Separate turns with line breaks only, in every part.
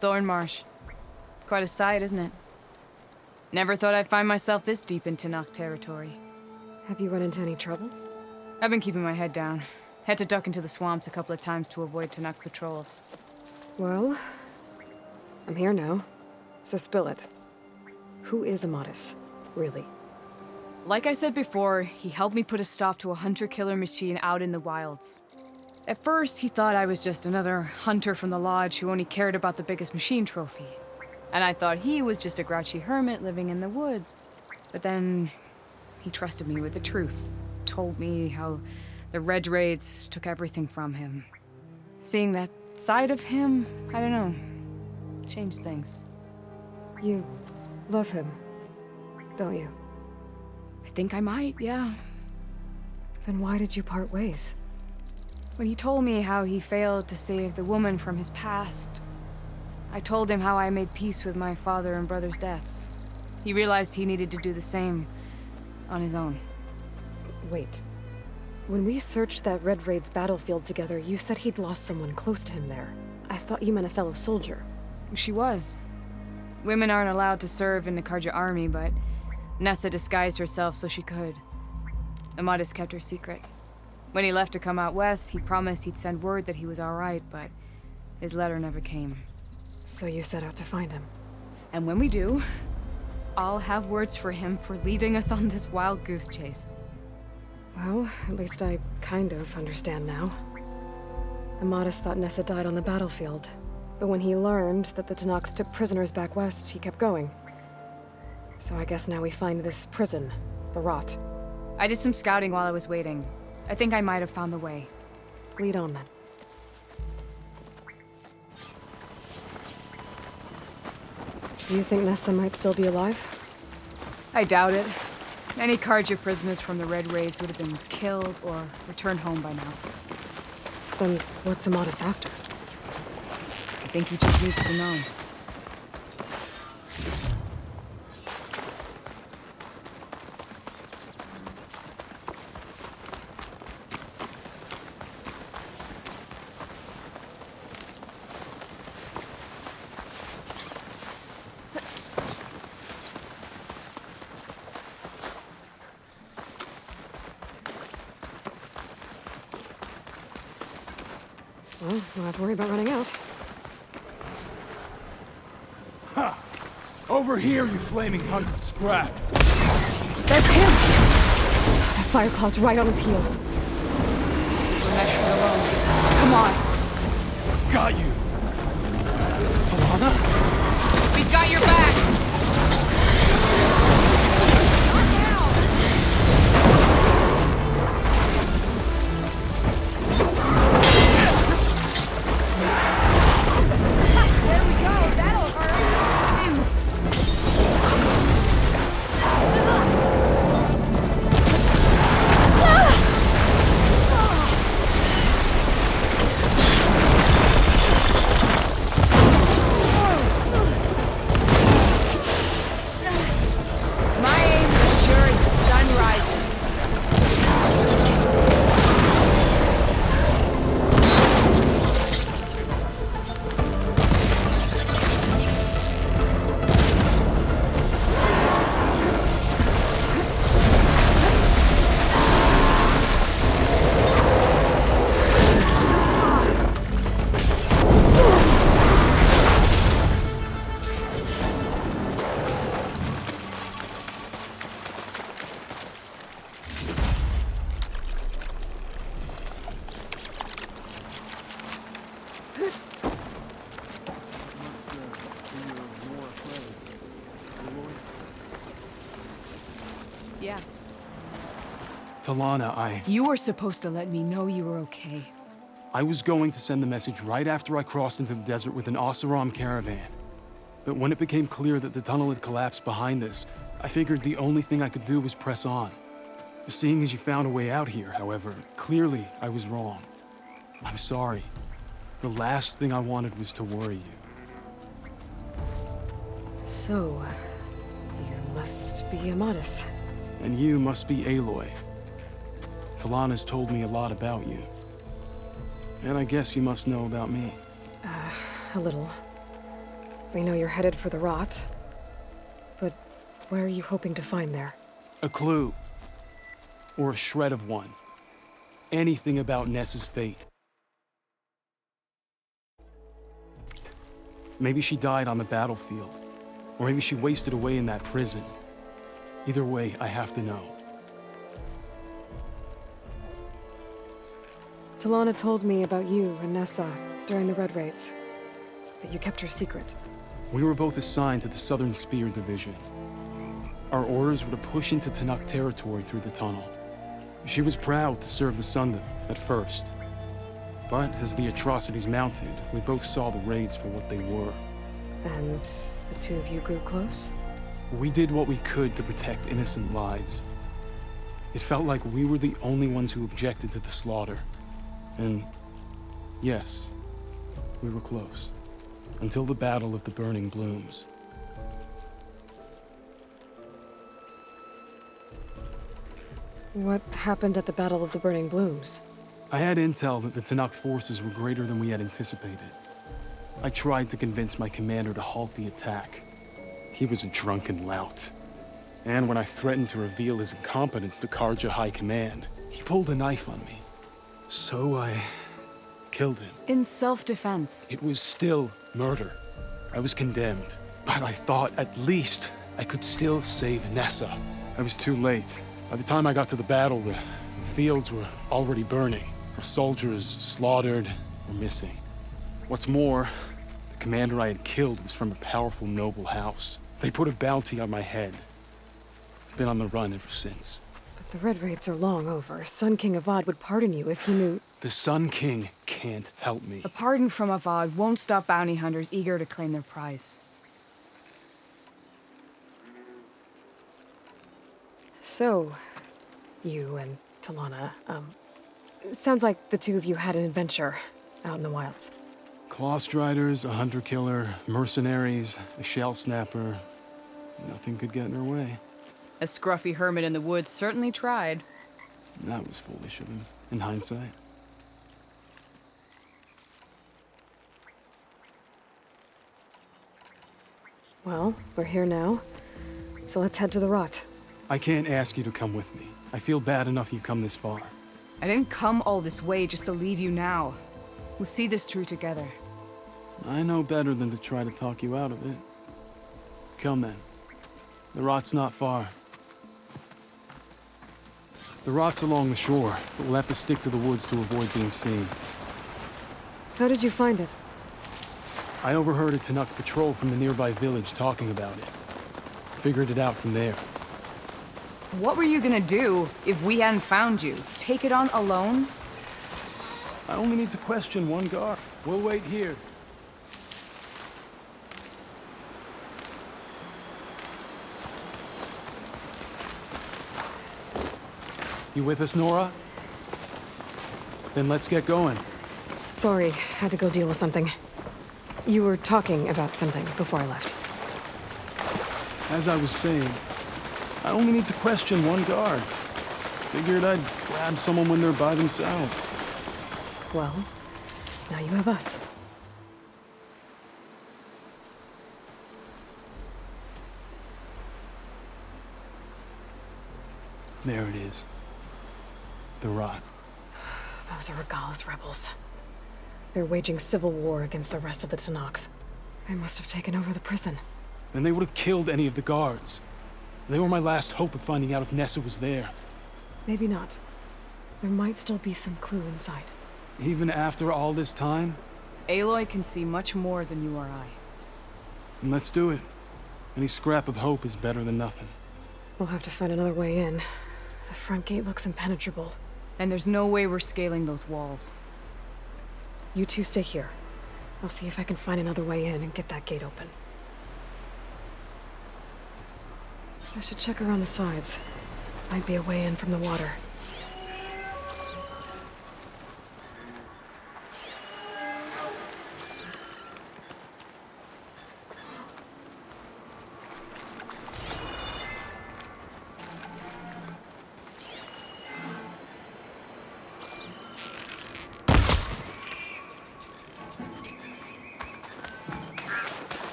Thornmarsh. Quite a sight, isn't it? Never thought I'd find myself this deep into Nock territory.
Have you run into any trouble?
I've been keeping my head down. Had to duck into the swamps a couple of times to avoid Tenakth patrols.
Well, I'm here now, so spill it. Who is Amatis, really?
Like I said before, he helped me put a stop to a hunter-killer machine out in the wilds. At first, he thought I was just another hunter from the lodge who only cared about the biggest machine trophy. And I thought he was just a grouchy hermit living in the woods. But then, he trusted me with the truth. Told me how the Red Raids took everything from him. Seeing that side of him, I don't know, changed things.
You love him, don't you?
I think I might, yeah.
Then why did you part ways?
When he told me how he failed to save the woman from his past, I told him how I made peace with my father and brother's deaths. He realized he needed to do the same on his own.
Wait. When we searched that Red Raid's battlefield together, you said he'd lost someone close to him there. I thought you meant a fellow soldier.
She was. Women aren't allowed to serve in the Karja army, but Nessa disguised herself so she could. Amatis kept her secret. When he left to come out west, he promised he'd send word that he was all right, but his letter never came.
So you set out to find him.
And when we do, I'll have words for him for leading us on this wild goose chase.
Well, at least I kind of understand now. Amatis thought Nessa died on the battlefield, but when he learned that the Tenakth took prisoners back west, he kept going. So I guess now we find this prison, the Rot.
I did some scouting while I was waiting. I think I might have found the way.
Lead on, then. Do you think Nessa might still be alive?
I doubt it. Any Karja prisoners from the Red Raids would have been killed or returned home by now.
Then what's Amatis after?
I think he just needs to know.
Well, don't have to worry about running out.
Ha! Over here, you flaming hunk of scrap!
That's him! That Fireclaw's right on his heels.
We're measuring alone. Come on!
Got you! Talana?
We've got your back! Yeah.
Talana,
You were supposed to let me know you were okay.
I was going to send the message right after I crossed into the desert with an Oseram caravan. But when it became clear that the tunnel had collapsed behind us, I figured the only thing I could do was press on. Seeing as you found a way out here, however, clearly I was wrong. I'm sorry. The last thing I wanted was to worry you.
So, you must be Amatis.
And you must be Aloy. Talana's told me a lot about you. And I guess you must know about me.
A little. We know you're headed for the rot. But what are you hoping to find there?
A clue. Or a shred of one. Anything about Nessa's fate. Maybe she died on the battlefield. Or maybe she wasted away in that prison. Either way, I have to know.
Talana told me about you and Nessa during the Red Raids. That you kept her secret.
We were both assigned to the Southern Spear Division. Our orders were to push into Tanakh territory through the tunnel. She was proud to serve the Sundom at first. But as the atrocities mounted, we both saw the raids for what they were.
And the two of you grew close?
We did what we could to protect innocent lives. It felt like we were the only ones who objected to the slaughter. And yes, we were close. Until the Battle of the Burning Blooms.
What happened at the Battle of the Burning Blooms?
I had intel that the Tanakh forces were greater than we had anticipated. I tried to convince my commander to halt the attack. He was a drunken lout. And when I threatened to reveal his incompetence to Karja High Command, he pulled a knife on me. So I killed him.
In self-defense.
It was still murder. I was condemned. But I thought at least I could still save Nessa. I was too late. By the time I got to the battle, the fields were already burning. Our soldiers slaughtered or missing. What's more, the commander I had killed was from a powerful noble house. They put a bounty on my head. I've been on the run ever since.
But the Red Raids are long over. Sun King Avad would pardon you if he knew...
The Sun King can't help me.
A pardon from Avad won't stop bounty hunters eager to claim their prize.
So, you and Talana, sounds like the two of you had an adventure out in the wilds.
Claw Striders, a hunter-killer, mercenaries, a shell snapper. Nothing could get in her way.
A scruffy hermit in the woods certainly tried.
That was foolish of him, in hindsight.
Well, we're here now, so let's head to the rot.
I can't ask you to come with me. I feel bad enough you've come this far.
I didn't come all this way just to leave you now. We'll see this through together.
I know better than to try to talk you out of it. Come then. The rot's not far. The rot's along the shore, but we'll have to stick to the woods to avoid being seen.
How did you find it?
I overheard a Tanakh patrol from the nearby village talking about it. Figured it out from there.
What were you gonna do if we hadn't found you? Take it on alone?
I only need to question one guard. We'll wait here. You with us, Nora? Then let's get going.
Sorry, had to go deal with something. You were talking about something before I left.
As I was saying, I only need to question one guard. Figured I'd grab someone when they're by themselves.
Well, now you have us.
There it is. The rot.
Those are Regala's rebels. They're waging civil war against the rest of the Tanakh. They must have taken over the prison.
Then they would have killed any of the guards. They were my last hope of finding out if Nessa was there.
Maybe not. There might still be some clue inside.
Even after all this time?
Aloy can see much more than you or I.
Then let's do it. Any scrap of hope is better than nothing.
We'll have to find another way in. The front gate looks impenetrable.
And there's no way we're scaling those walls.
You two stay here. I'll see if I can find another way in and get that gate open. I should check around the sides. Might be a way in from the water.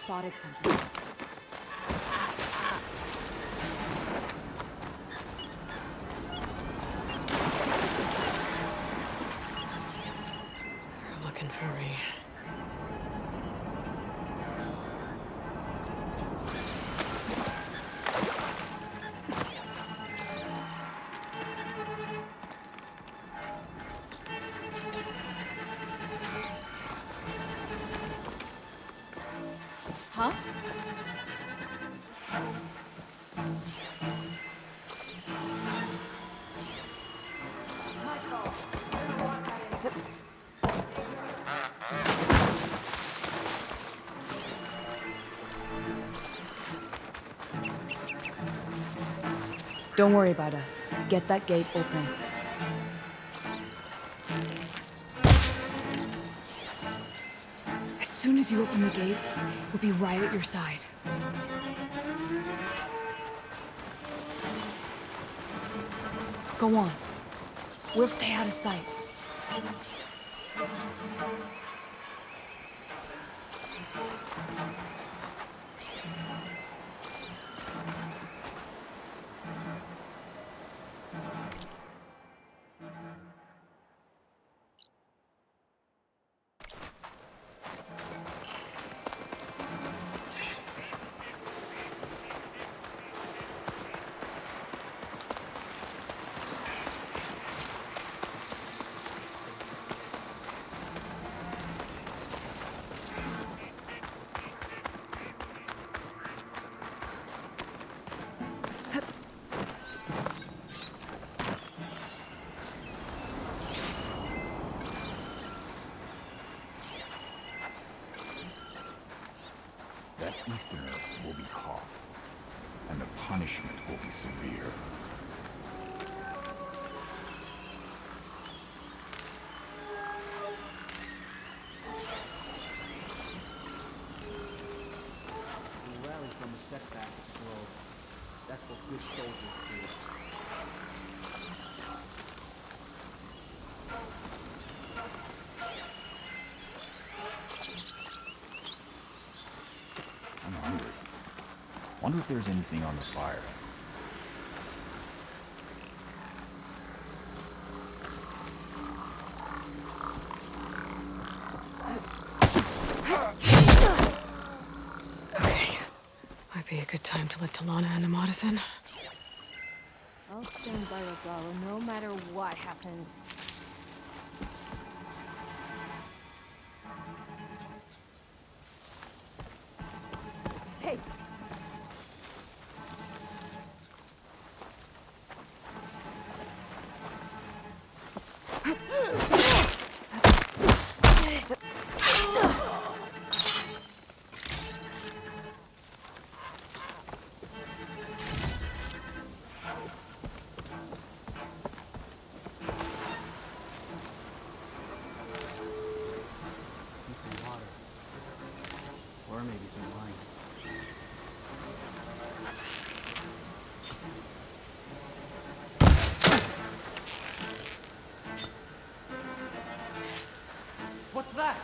Spotted something.
They're looking for me.
Huh? Don't worry about us. Get that gate open. As soon as you open the gate, we'll be right at your side. Go on. We'll stay out of sight.
That Easterner will be caught, and the punishment will be severe.
Rally from the setbacks, bro. That's what good soldiers do.
I'm hungry. Wonder if there's anything on the fire.
Okay. Might be a good time to let Talana and Amadas in.
I'll stand by Rogala no matter what happens. Hey!
Some water. Or maybe some wine. What's that?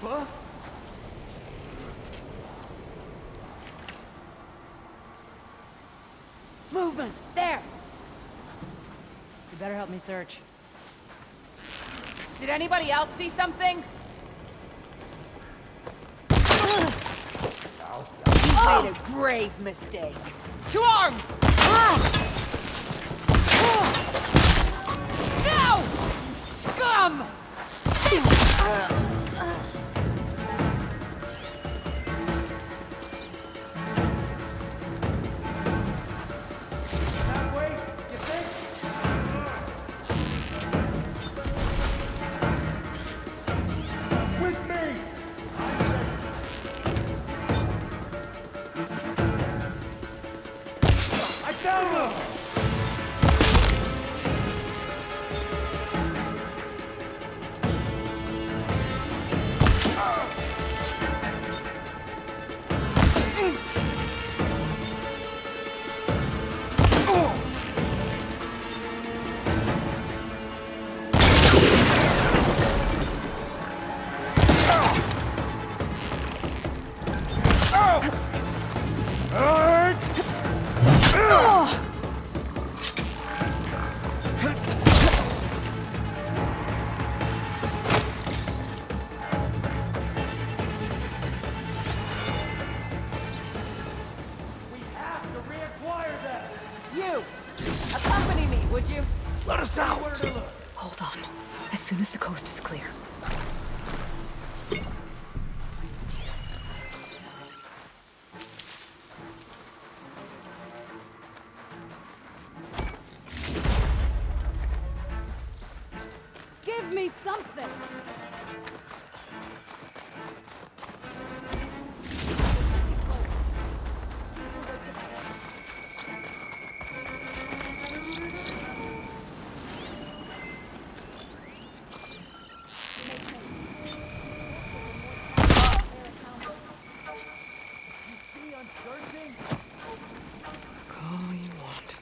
Huh?
Movement! There! You better help me search.
Did anybody else see something?
You made a grave mistake.
To arms! No! Scum!
You! Accompany me, would you?
Let us out!
Hold on. As soon as the coast is clear.
Give me something!
Call all you want.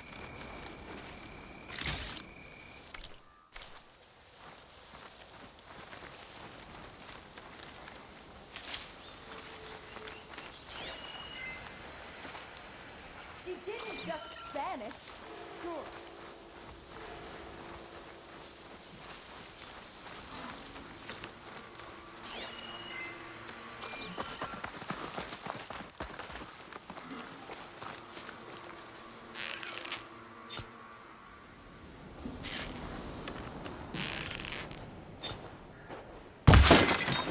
He didn't just vanish. Sure.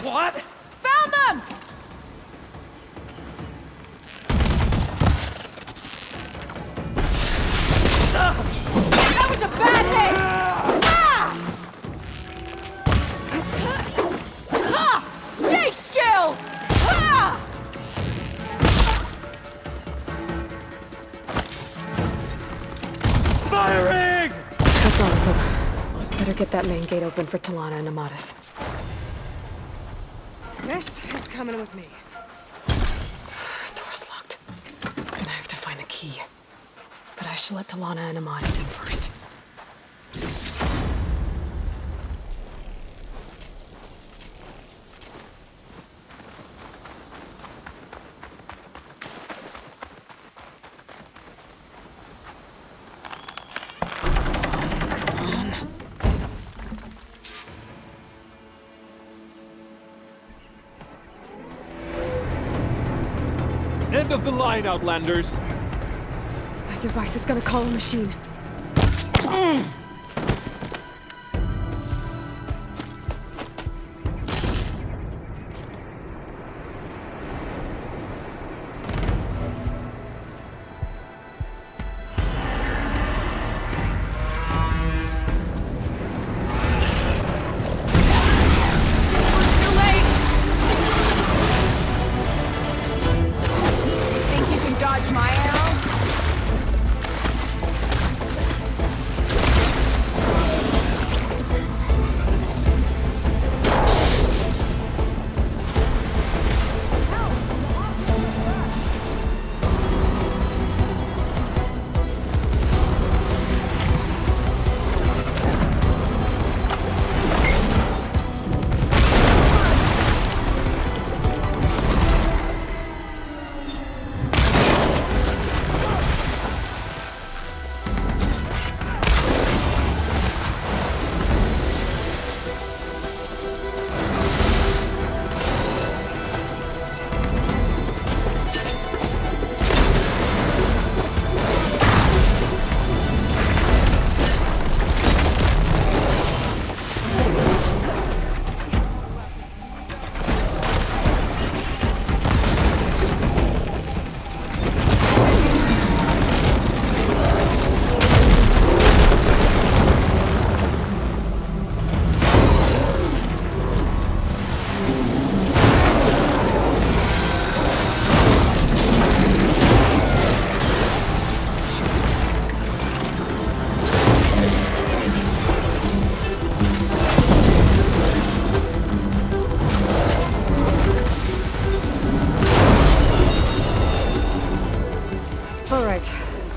What? Found them! That was a bad hit! Stay still!
Firing!
That's all of them. Better get that main gate open for Talana and Amatis. This is coming with me. Door's locked. And I have to find the key. But I should let Talana and Amatis in first.
End of the line, Outlanders!
That device is gonna call a machine.
Think you can dodge my arrow?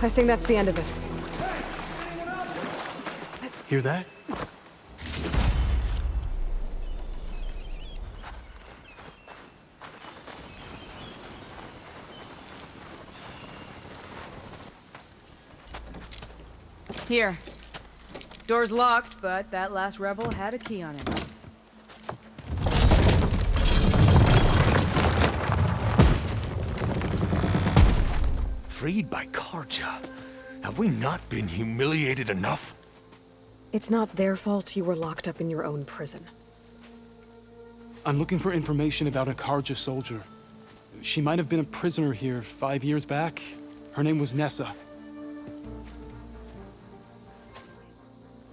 I think that's the end of it.
Hear that?
Here. Door's locked, but that last rebel had a key on it.
Freed by Karja? Have we not been humiliated enough?
It's not their fault you were locked up in your own prison.
I'm looking for information about a Karja soldier. She might have been a prisoner here 5 years back. Her name was Nessa.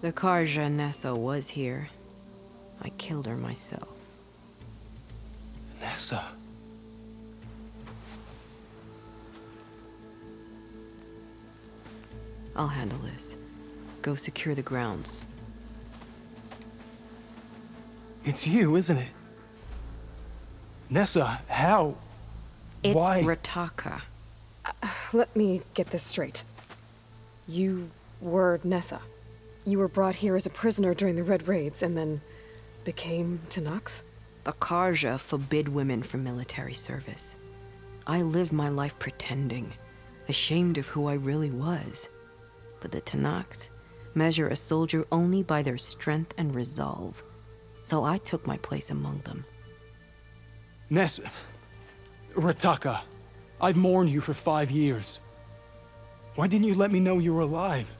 The Karja Nessa was here. I killed her myself.
Nessa?
I'll handle this. Go secure the grounds.
It's you, isn't it? Nessa, how?
It's
Why?
Rataka.
Let me get this straight. You were Nessa. You were brought here as a prisoner during the Red Raids and then became Tenakth?
The Karja forbid women from military service. I lived my life pretending, ashamed of who I really was. But the Tenakth measure a soldier only by their strength and resolve. So I took my place among them.
Nessa. Rataka. I've mourned you for 5 years. Why didn't you let me know you were alive?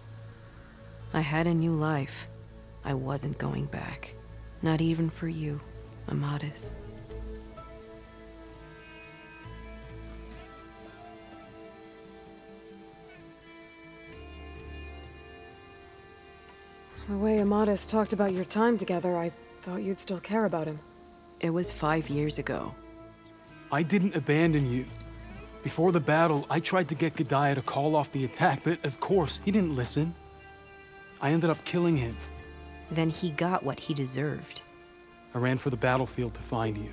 I had a new life. I wasn't going back. Not even for you, Amadis.
The way Amadis talked about your time together, I thought you'd still care about him.
It was 5 years ago.
I didn't abandon you. Before the battle, I tried to get G'daiah to call off the attack, but of course, he didn't listen. I ended up killing him.
Then he got what he deserved.
I ran for the battlefield to find you.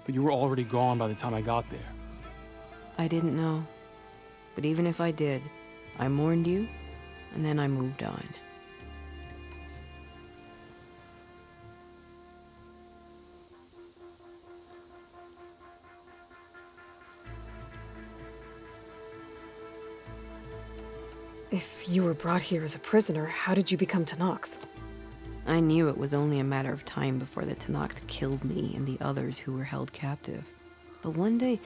But you were already gone by the time I got there.
I didn't know. But even if I did, I mourned you, and then I moved on.
If you were brought here as a prisoner, how did you become Tenakth?
I knew it was only a matter of time before the Tenakth killed me and the others who were held captive. But one day,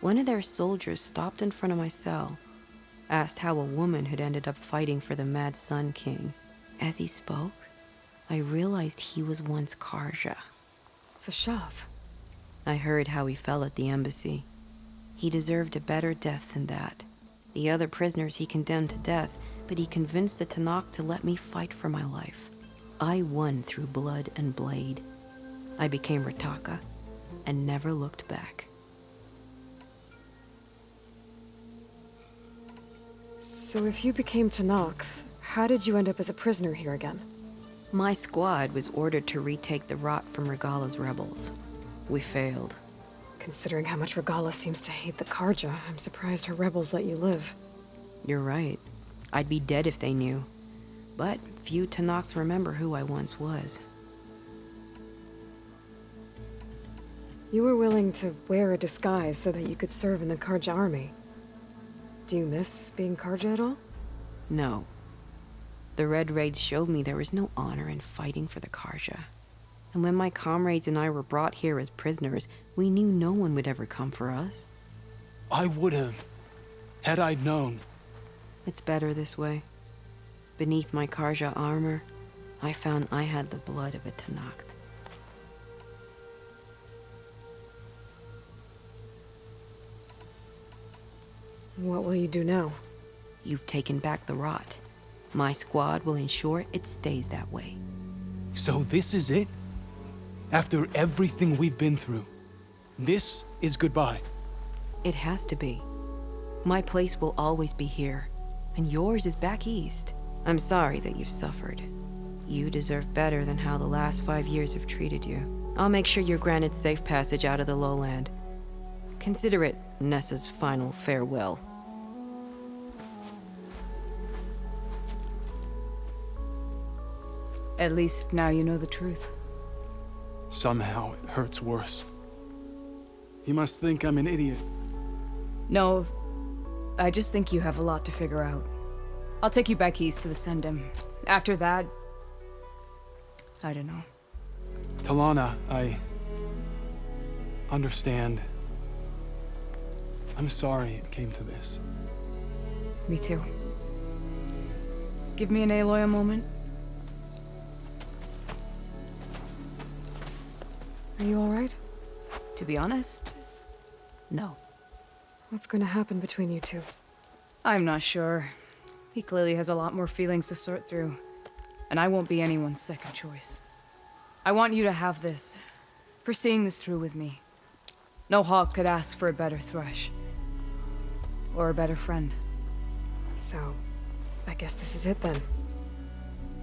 one of their soldiers stopped in front of my cell, asked how a woman had ended up fighting for the Mad Sun King. As he spoke, I realized he was once Karja.
Vashav.
I heard how he fell at the embassy. He deserved a better death than that. The other prisoners he condemned to death, but he convinced the Tenakth to let me fight for my life. I won through blood and blade. I became Rataka and never looked back.
So if you became Tenakth, how did you end up as a prisoner here again?
My squad was ordered to retake the Rot from Regala's rebels. We failed.
Considering how much Regala seems to hate the Karja, I'm surprised her rebels let you live.
You're right. I'd be dead if they knew. But few Tenakth remember who I once was.
You were willing to wear a disguise so that you could serve in the Karja army. Do you miss being Karja at all?
No. The Red Raids showed me there was no honor in fighting for the Karja. And when my comrades and I were brought here as prisoners, we knew no one would ever come for us.
I would have, had I known.
It's better this way. Beneath my Karja armor, I found I had the blood of a Tenakth.
What will you do now?
You've taken back the Rot. My squad will ensure it stays that way.
So this is it? After everything we've been through, this is goodbye.
It has to be. My place will always be here, and yours is back east. I'm sorry that you've suffered. You deserve better than how the last 5 years have treated you. I'll make sure you're granted safe passage out of the lowland. Consider it Nessa's final farewell.
At least now you know the truth.
Somehow it hurts worse. He must think I'm an idiot.
No, I just think you have a lot to figure out. I'll take you back east to the Sendem. After that, I don't know.
Talana, I understand. I'm sorry it came to this.
Me too. Give me an Aloy a moment.
Are you alright?
To be honest, no.
What's going to happen between you two?
I'm not sure. He clearly has a lot more feelings to sort through. And I won't be anyone's second choice. I want you to have this, for seeing this through with me. No hawk could ask for a better thrush. Or a better friend.
So, I guess this is it then.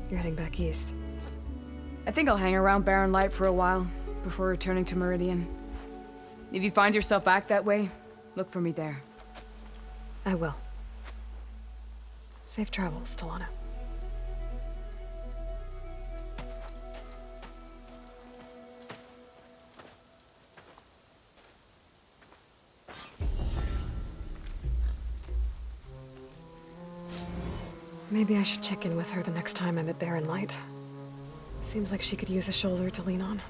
You're heading back east.
I think I'll hang around Barren Light for a while, before returning to Meridian. If you find yourself back that way, look for me there.
I will. Safe travels, Talana. Maybe I should check in with her the next time I'm at Barren Light. Seems like she could use a shoulder to lean on.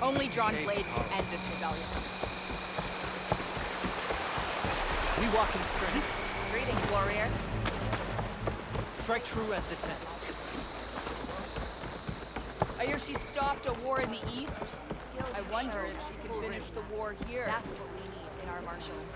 Only drawn blades can end this rebellion.
We walk in strength.
Greetings, warrior.
Strike true as the tent.
I hear she stopped a war in the east. I wonder if she can finish the war here. That's what we need in our marshals.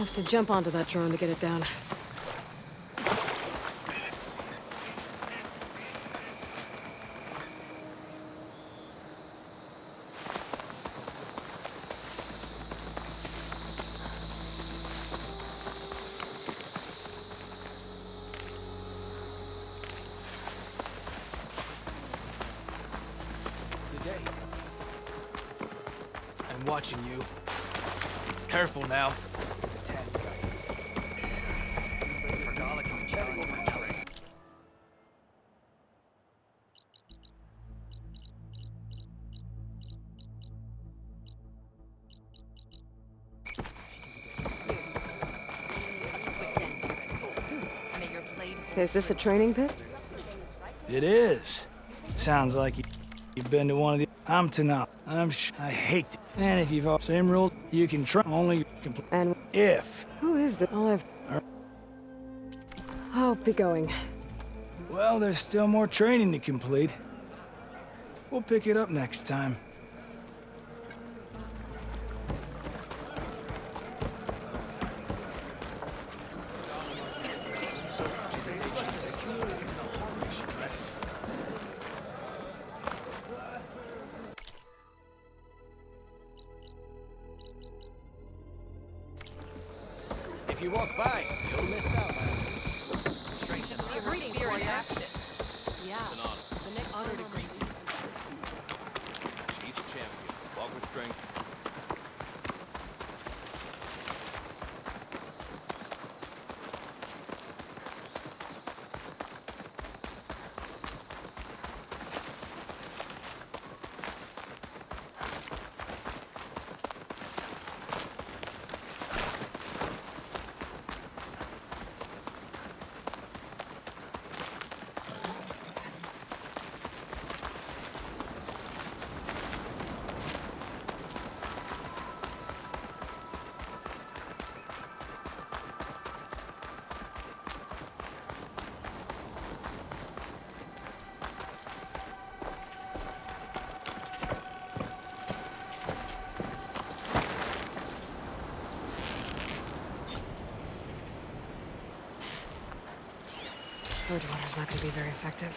I'll have to jump onto that drone to get it down.
I'm watching you. Careful now.
Is this a training pit?
It is. Sounds like you've been to one of the... I'm Tanap. I hate it. And if you've all same rules, you can try only complete.
And
If.
who is the... I'll be going.
Well, there's still more training to complete. We'll pick it up next time.
If you walk by, you'll miss out.
You should see her spear in action. Yeah.
It's an honor.
The next honor to greet you.
Chief's champion. Walk with strength.
Bridgewater's not gonna be very effective.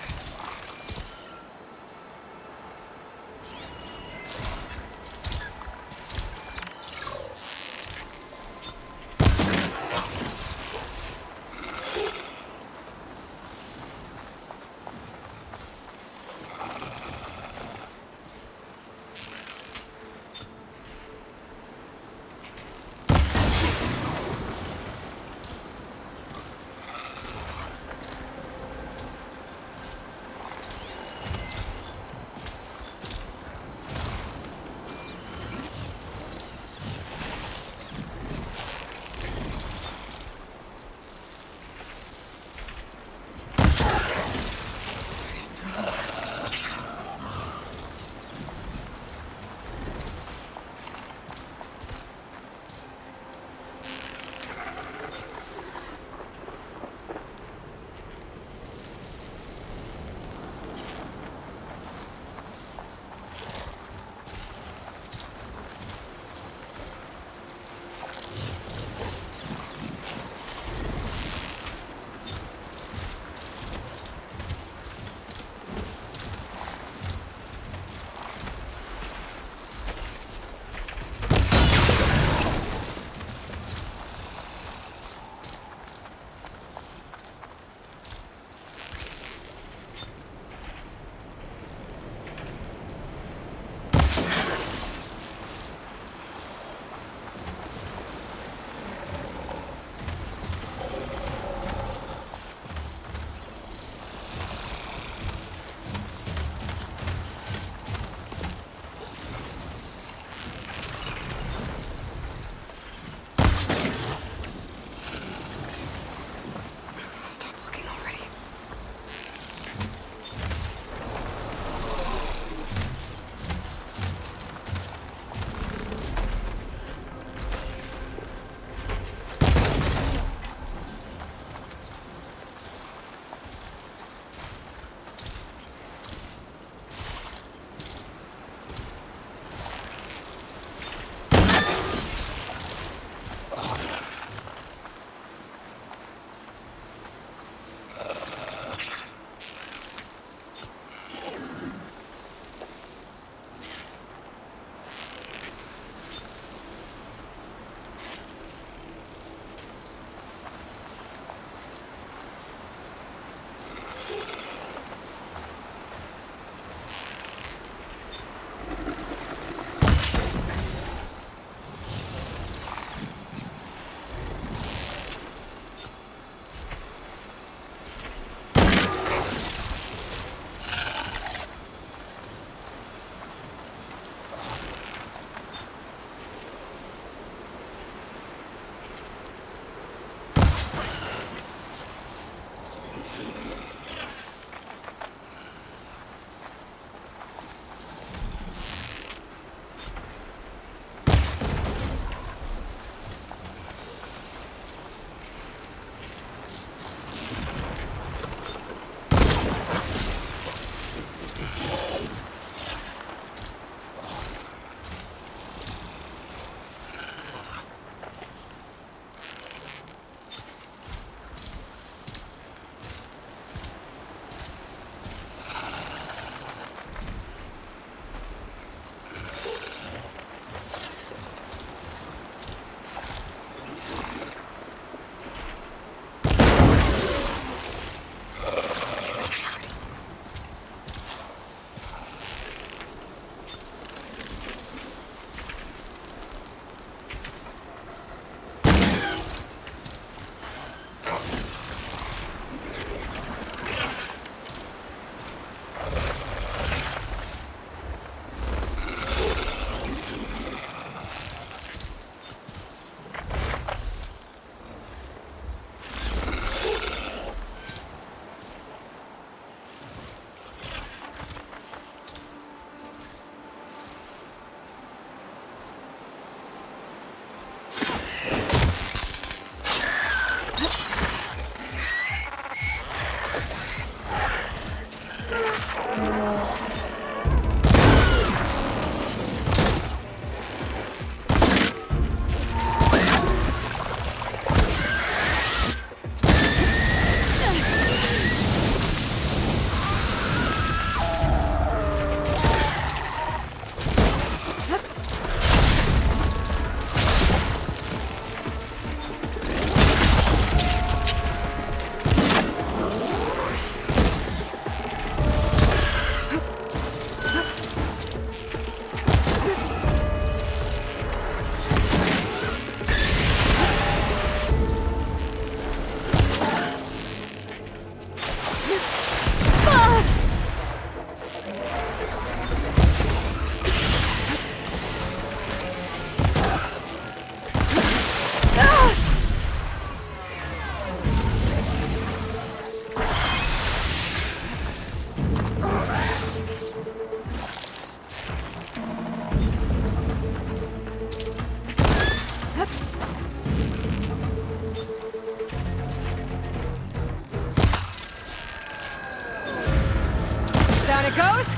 Down it goes!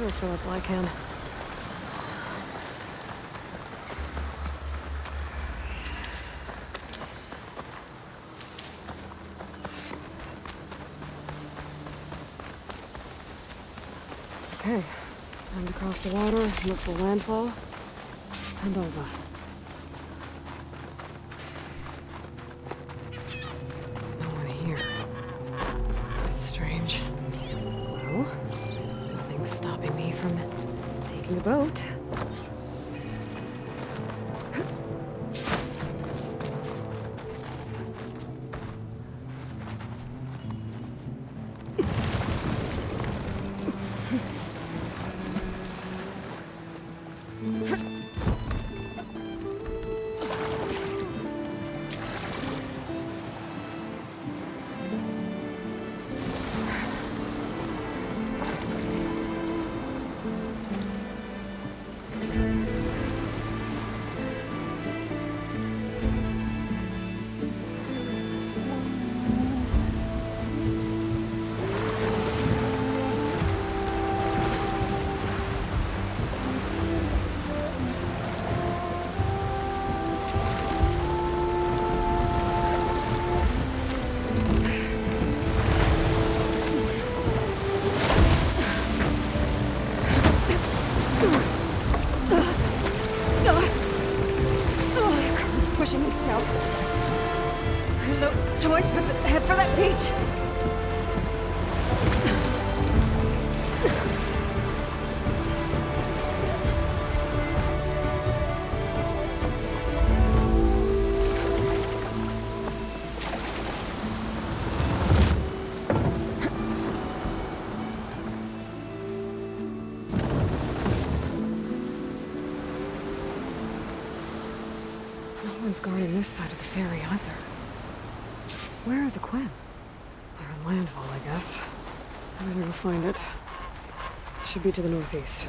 Sure, fill up while I can. Okay, time to cross the water, look for landfall, and over. No one here. That's strange. Well, nothing's stopping me from taking a boat. Pushing me south. There's no choice but to head for that beach. No one's guarding this side of the ferry either. Where are the Quen? They're in landfall, I guess. I better go find it. Should be to the northeast.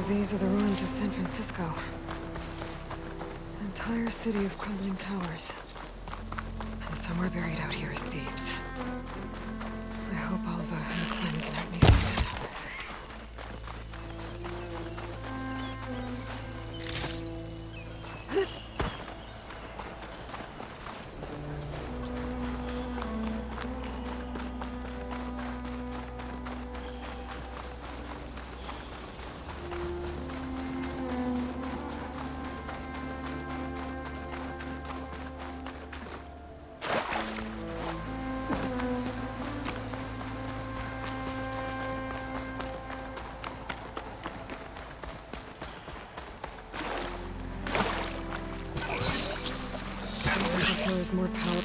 these are the ruins of San Francisco. An entire city of crumbling towers. And somewhere buried out here is Thebes. I hope Alva and Quinn can help me find it. Requires more power.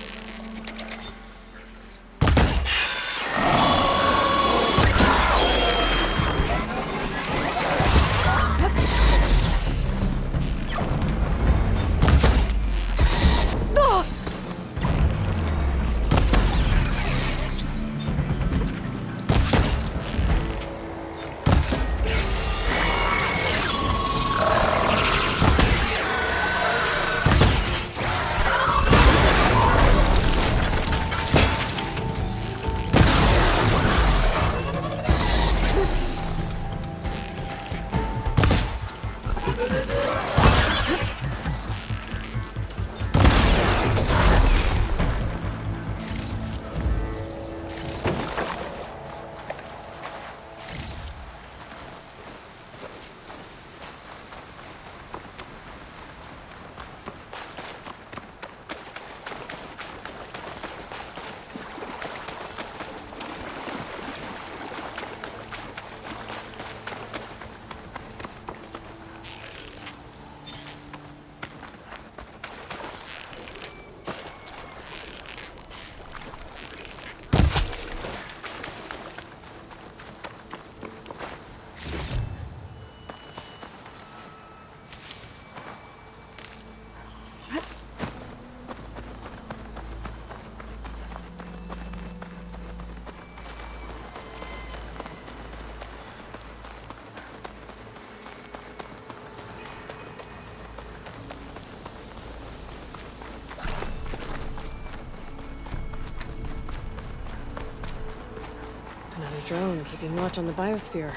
Another drone keeping watch on the biosphere.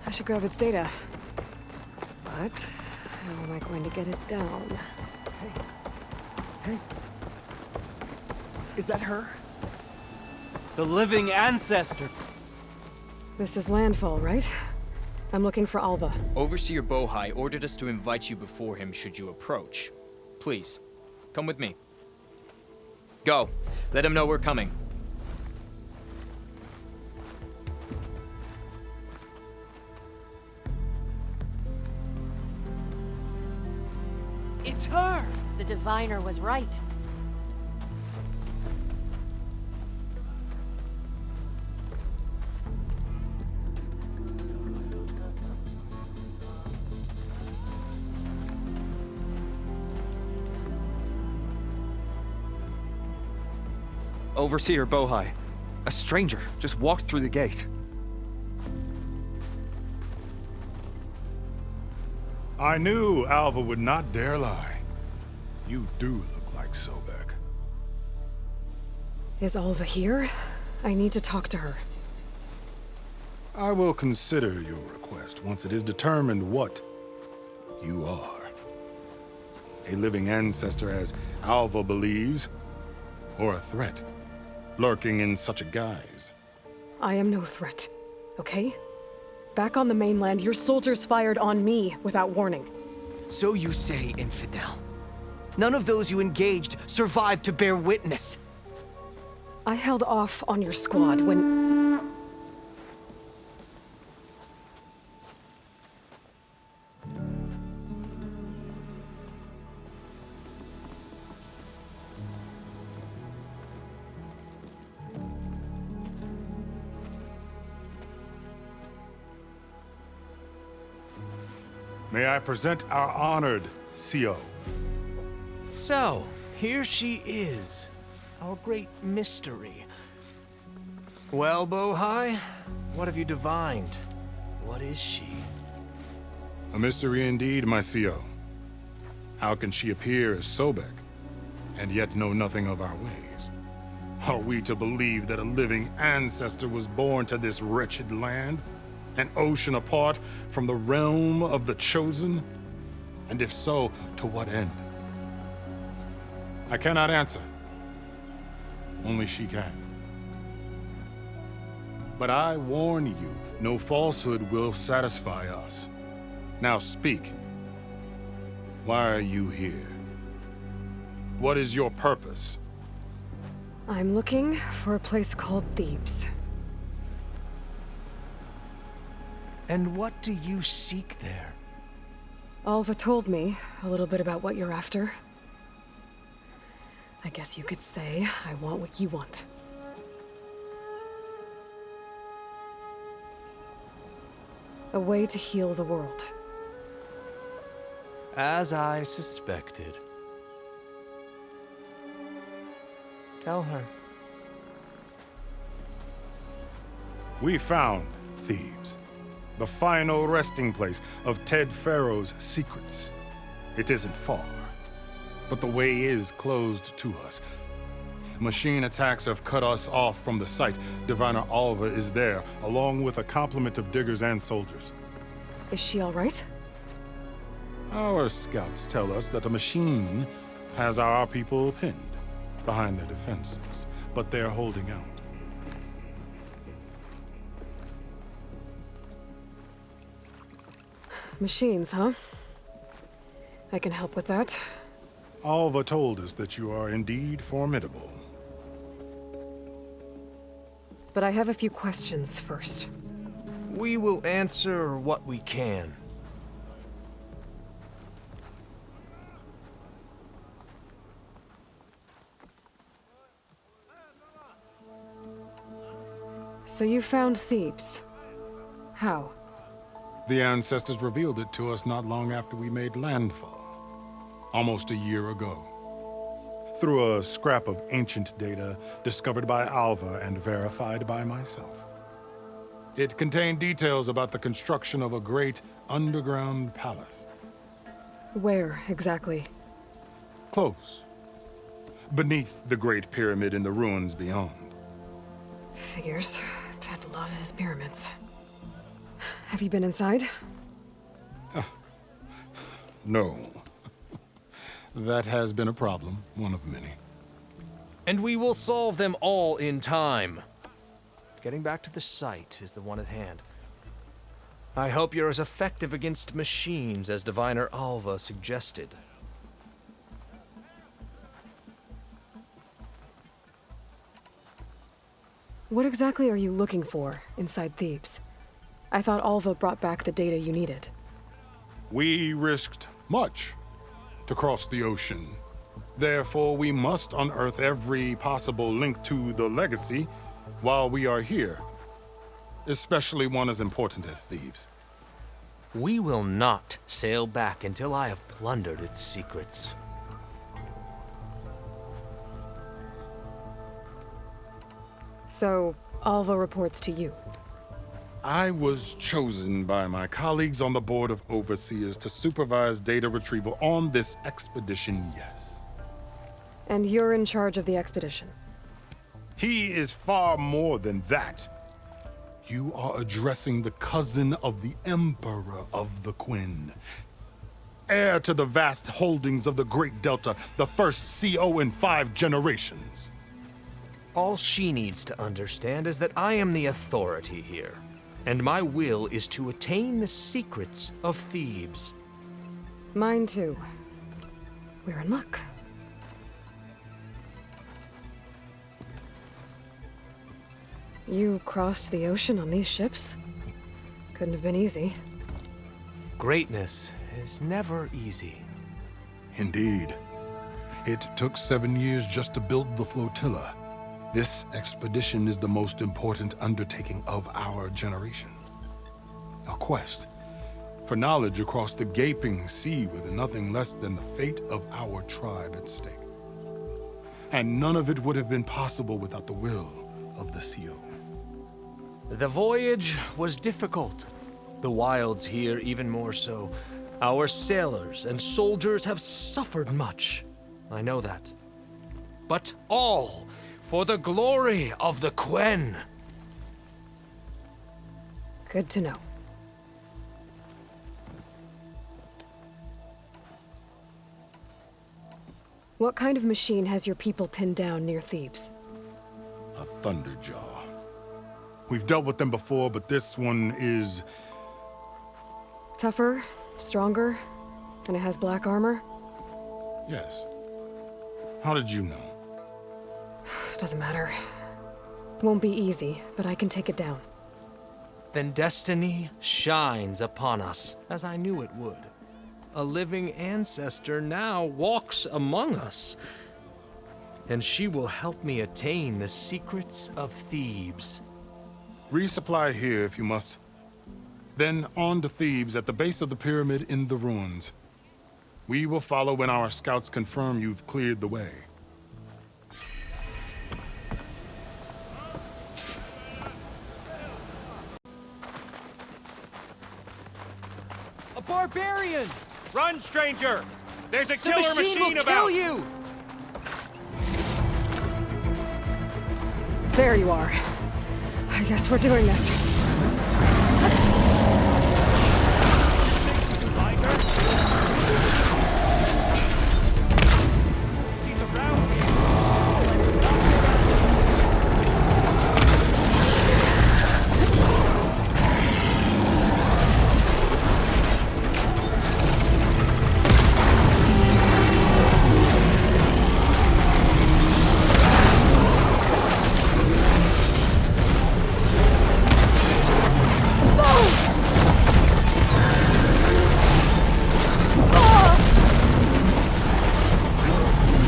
I should grab its data. But how am I going to get it down?
Hey. Is that her? The living ancestor.
This is landfall, right? I'm looking for Alva.
Overseer Bohai ordered us to invite you before him should you approach. Please, come with me. Go. Let him know we're coming.
It's her!
The diviner was right.
Overseer Bohai. A stranger just walked through the gate.
I knew Alva would not dare lie. You do look like Sobek.
Is Alva here? I need to talk to her.
I will consider your request once it is determined what you are. A living ancestor, as Alva believes, or a threat, lurking in such a guise.
I am no threat, okay? Back on the mainland, your soldiers fired on me without warning.
So you say, infidel. None of those you engaged survived to bear witness.
I held off on your squad when...
May I present our honored CO.
So, here she is. Our great mystery. Well, Bohai, what have you divined? What is she?
A mystery indeed, my CO. How can she appear as Sobek, and yet know nothing of our ways? Are we to believe that a living ancestor was born to this wretched land? An ocean apart from the realm of the Chosen? And if so, to what end? I cannot answer. Only she can. But I warn you, no falsehood will satisfy us. Now speak. Why are you here? What is your purpose?
I'm looking for a place called Thebes.
And what do you seek there?
Alva told me a little bit about what you're after. I guess you could say I want what you want. A way to heal the world.
As I suspected. Tell her.
We found Thebes, the final resting place of Ted Pharaoh's secrets. It isn't far, but the way is closed to us. Machine attacks have cut us off from the site. Diviner Alva is there, along with a complement of diggers and soldiers.
Is she all right?
Our scouts tell us that a machine has our people pinned behind their defenses, but they're holding out.
Machines, huh? I can help with that.
Alva told us that you are indeed formidable.
But I have a few questions first.
We will answer what we can.
So you found Thebes. How?
The ancestors revealed it to us not long after we made landfall. Almost a year ago. Through a scrap of ancient data discovered by Alva and verified by myself. It contained details about the construction of a great underground palace.
Where, exactly?
Close. Beneath the Great Pyramid in the ruins beyond.
Figures. Ted loves his pyramids. Have you been inside?
No. That has been a problem, one of many.
And we will solve them all in time. Getting back to the site is the one at hand. I hope you're as effective against machines as Diviner Alva suggested.
What exactly are you looking for inside Thebes? I thought Alva brought back the data you needed.
We risked much to cross the ocean. Therefore, we must unearth every possible link to the legacy while we are here. Especially one as important as Thebes.
We will not sail back until I have plundered its secrets.
So, Alva reports to you.
I was chosen by my colleagues on the Board of Overseers to supervise data retrieval on this expedition, yes.
And you're in charge of the expedition?
He is far more than that. You are addressing the cousin of the Emperor of the Quinn. Heir to the vast holdings of the Great Delta, the first CO in 5 generations.
All she needs to understand is that I am the authority here, and my will is to attain the secrets of Thebes.
Mine too. We're in luck. You crossed the ocean on these ships? Couldn't have been easy.
Greatness is never easy.
Indeed. It took 7 years just to build the flotilla. This expedition is the most important undertaking of our generation. A quest for knowledge across the gaping sea with nothing less than the fate of our tribe at stake. And none of it would have been possible without the will of the CO.
The voyage was difficult, The wilds here even more so. Our sailors and soldiers have suffered much. I know that. But all for the glory of the Quen.
Good to know. What kind of machine has your people pinned down near Thebes?
A Thunderjaw. We've dealt with them before, but this one is...
Tougher, stronger, and it has black armor?
Yes. How did you know?
Doesn't matter. Won't be easy, but I can take it down.
Then destiny shines upon us, as I knew it would. A living ancestor now walks among us, and she will help me attain the secrets of Thebes.
Resupply here if you must. Then on to Thebes at the base of the pyramid in the ruins. We will follow when our scouts confirm you've cleared the way.
A barbarian!
Run, stranger! There's a
The
killer
machine will
about!
kill you!
There you are. I guess we're doing this.
She's around me!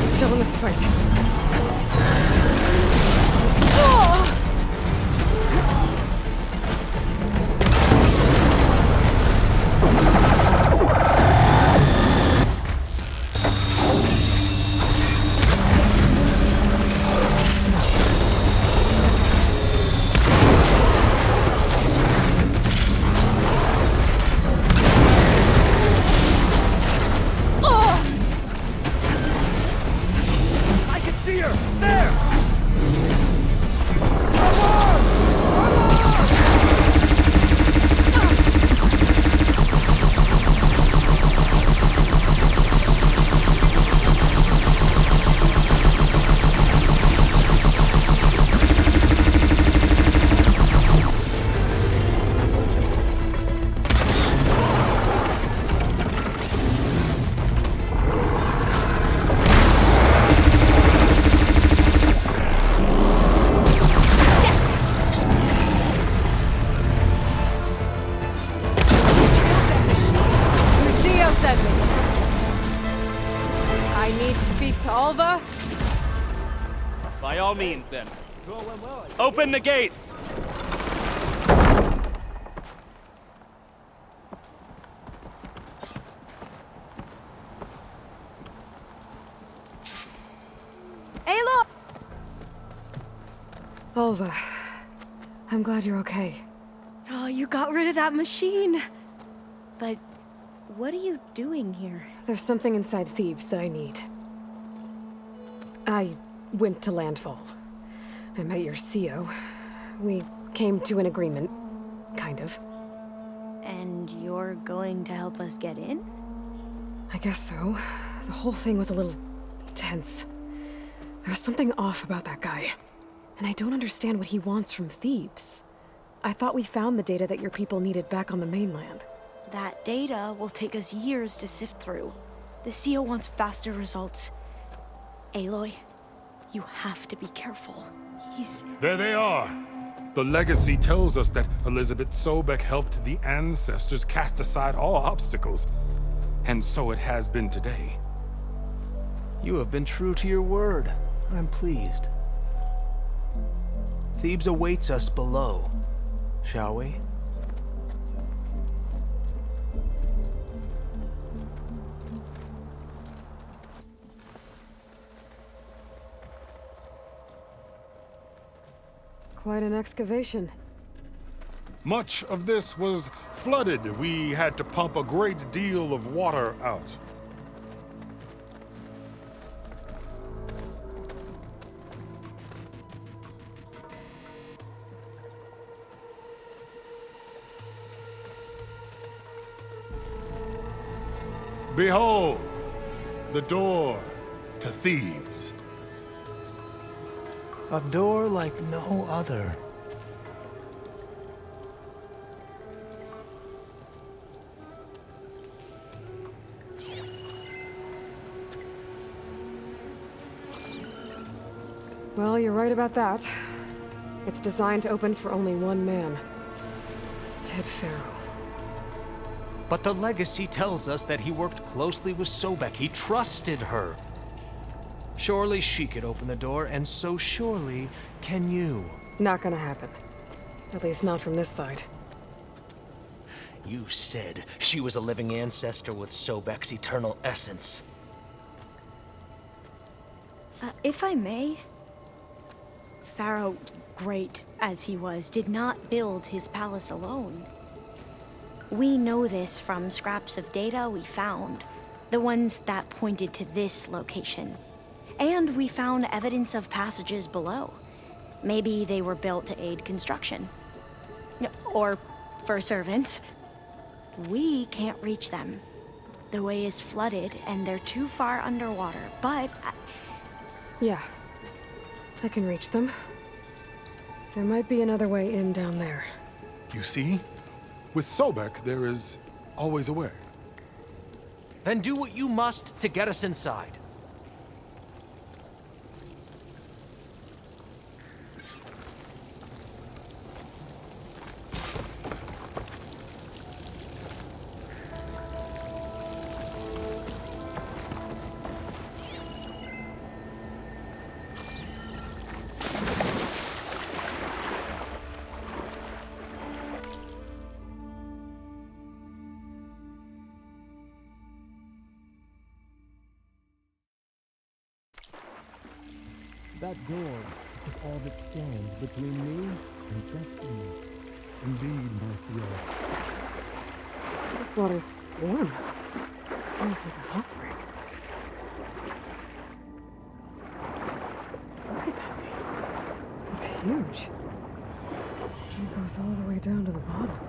Still in this fight.
I can see her! There!
Lucio sent me. I need to speak to Alva.
By all means, then. Open the gates!
Aloy!
Alva, I'm glad you're okay.
Oh, you got rid of that machine. But what are you doing here?
There's something inside Thebes that I need. I went to landfall. I met your CO. We came to an agreement, kind of.
And you're going to help us get in?
I guess so. The whole thing was a little tense. There was something off about that guy. And I don't understand what he wants from Thebes. I thought we found the data that your people needed back on the mainland.
That data will take us years to sift through. The CO wants faster results. Aloy, you have to be careful. He's...
There they are! The legacy tells us that Elizabeth Sobek helped the ancestors cast aside all obstacles. And so it has been today.
You have been true to your word. I'm pleased. Thebes awaits us below, shall we?
Quite an excavation.
Much of this was flooded. We had to pump a great deal of water out. Behold, the door to Thebes.
A door like no other.
Well, you're right about that. It's designed to open for only one man. Ted Pharaoh.
But the legacy tells us that he worked closely with Sobek. He trusted her. Surely she could open the door, and so surely can you.
Not gonna happen. At least not from this side.
You said she was a living ancestor with Sobek's eternal essence.
If I may, Pharaoh, great as he was, did not build his palace alone. We know this from scraps of data we found, the ones that pointed to this location. And we found evidence of passages below. Maybe they were built to aid construction. Or for servants. We can't reach them. The way is flooded and they're too far underwater, but...
Yeah. I can reach them. There might be another way in down there.
You see? With Sobek, there is always a way.
Then do what you must to get us inside.
That door is all that stands between me and destiny. Indeed, Marcia.
This water's warm. It's almost like a hot spring. Look at that thing. It's huge. It goes all the way down to the bottom.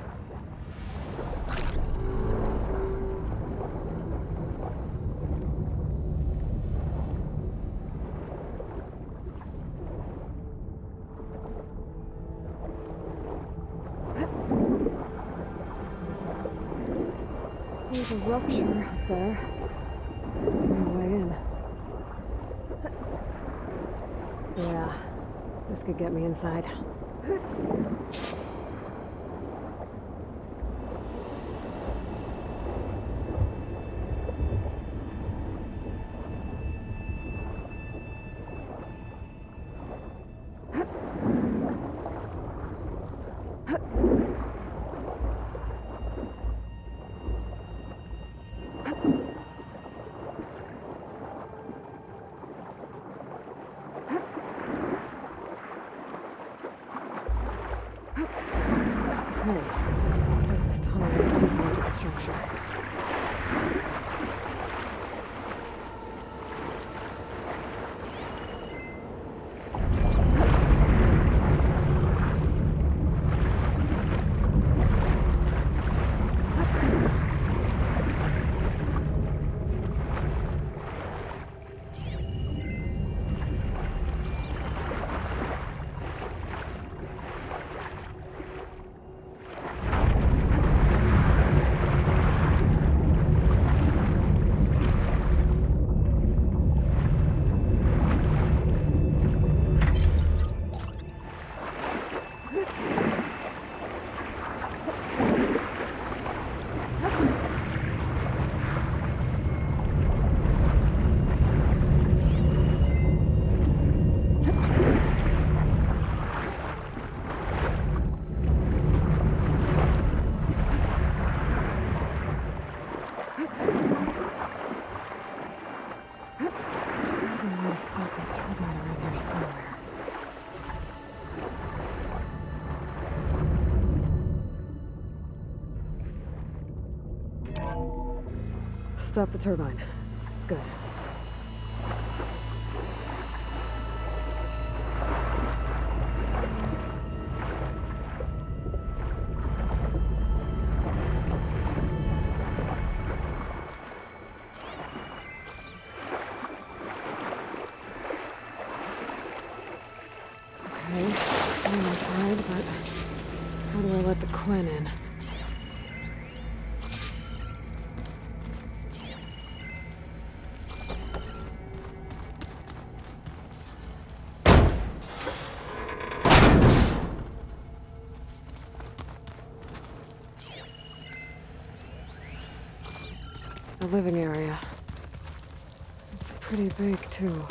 There's a rupture up there. On the way in. Yeah, this could get me inside. Looks like this tunnel leads deeper into the structure. stop the turbine. Good. Okay, I'm inside, but how do I let the Quen in? The living area. It's pretty big, too.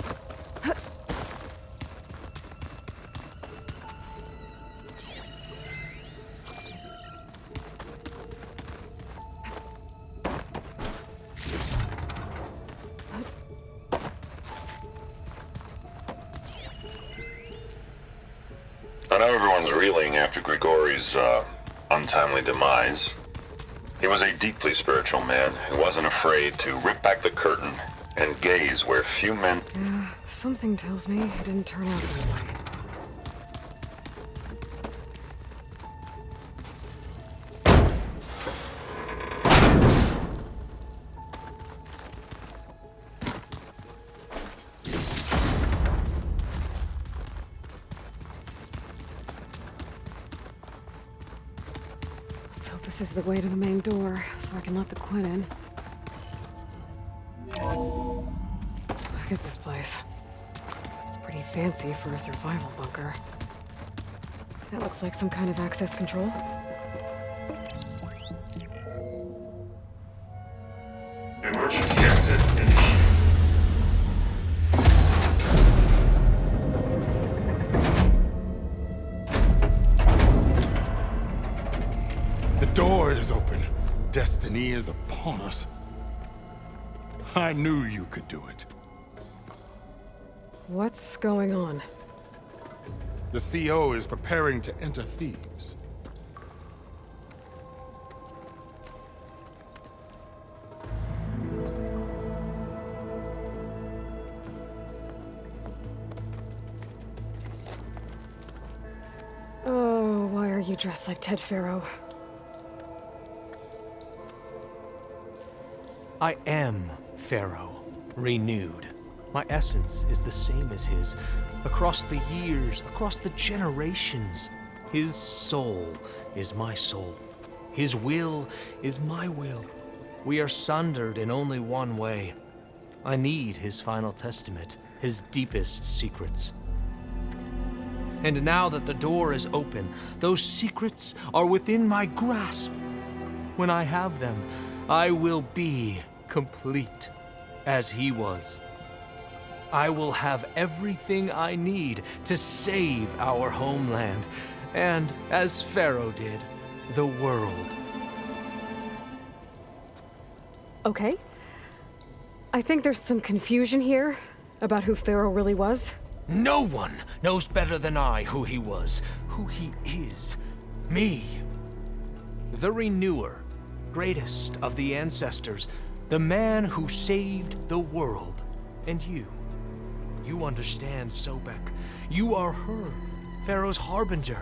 I know everyone's reeling after Grigori's untimely demise. He was a deeply spiritual man who wasn't afraid to rip back the curtain and gaze where few men...
Yeah, something tells me it didn't turn out that way. Let's hope this is the way to the main door, so I can let the Quen in. Look at this place. It's pretty fancy for a survival bunker. That looks like some kind of access control.
Emergency exit initiated.
The door is open. Destiny is upon us. I knew you could do it.
What's going on?
The CO is preparing to enter Thebes.
Oh, why are you dressed like Ted Pharaoh?
I am Pharaoh, renewed. My essence is the same as his. Across the years, across the generations, his soul is my soul. His will is my will. We are sundered in only one way. I need his final testament, his deepest secrets. And now that the door is open, those secrets are within my grasp. When I have them, I will be complete, as he was. I will have everything I need to save our homeland, and, as Pharaoh did, the world.
Okay. I think there's some confusion here about who Pharaoh really was.
No one knows better than I who he was, who he is. Me. The Renewer, greatest of the ancestors, the man who saved the world. And you. You understand, Sobek. You are her, Pharaoh's harbinger,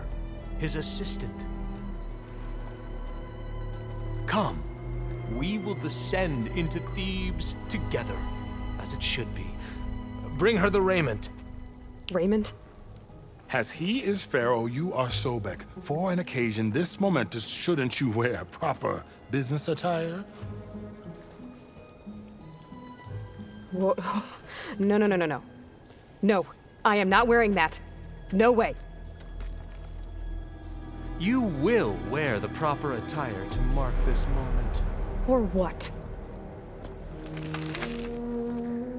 his assistant. Come, we will descend into Thebes together, as it should be. Bring her the raiment.
Raiment?
As he is Pharaoh, you are Sobek. For an occasion this momentous, shouldn't you wear proper business attire?
Whoa. No. No, I am not wearing that. No way.
You will wear the proper attire to mark this moment.
Or what?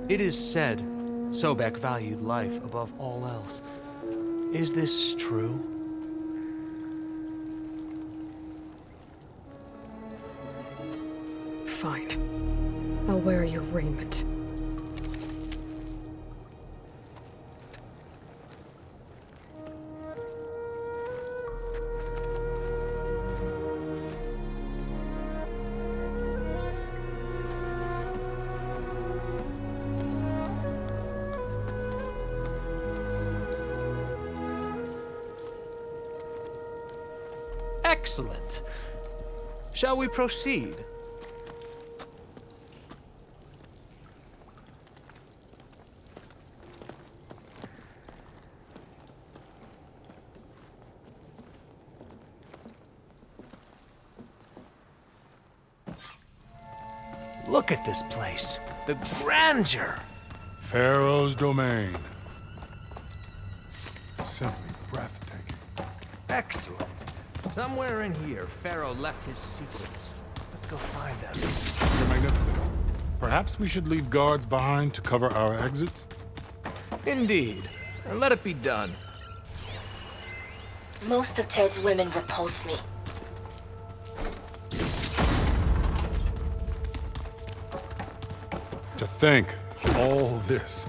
It is said Sobek valued life above all else. Is this true?
Fine. I'll wear your raiment.
Excellent. Shall we proceed? Look at this place. The grandeur.
Pharaoh's domain. Simply breathtaking.
Excellent. Somewhere in here, Pharaoh left his secrets. Let's go find them.
Your Magnificence, perhaps we should leave guards behind to cover our exits?
Indeed. And let it be done.
Most of Ted's women repulse me.
To think all this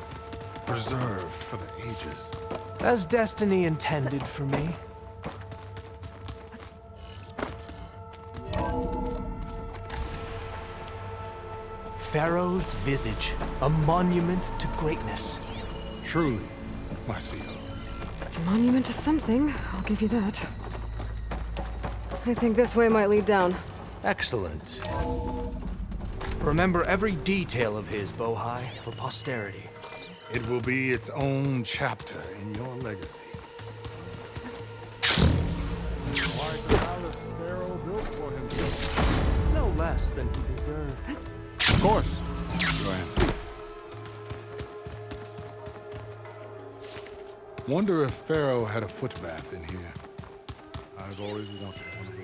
preserved for the ages.
As destiny intended for me. Pharaoh's visage, a monument to greatness.
Truly, my seal.
It's a monument to something, I'll give you that. I think this way might lead down.
Excellent. Remember every detail of his, Bohai, for posterity.
It will be its own chapter in your legacy. Why palace Pharaoh built for himself?
No less than he deserved.
Of course, Your Highness. Wonder if Pharaoh had a footbath in here. I've always wanted one of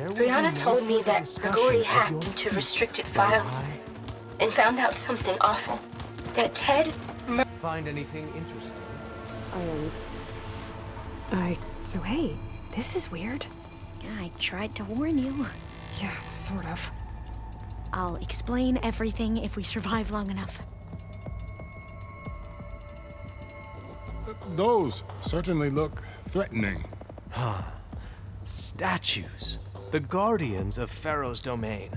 those.
Brianna told me that Grigori hacked into restricted files and found out something awful. That Ted
Find anything interesting?
So hey, this is weird.
Yeah, I tried to warn you.
Yeah, sort of.
I'll explain everything if we survive long enough.
Those certainly look threatening.
Huh. Statues. The guardians of Pharaoh's domain.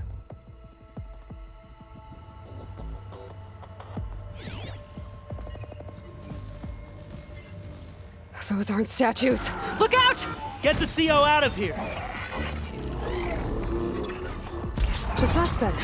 Those aren't statues. Look out!
Get the CO out of here!
Guess it's just us then.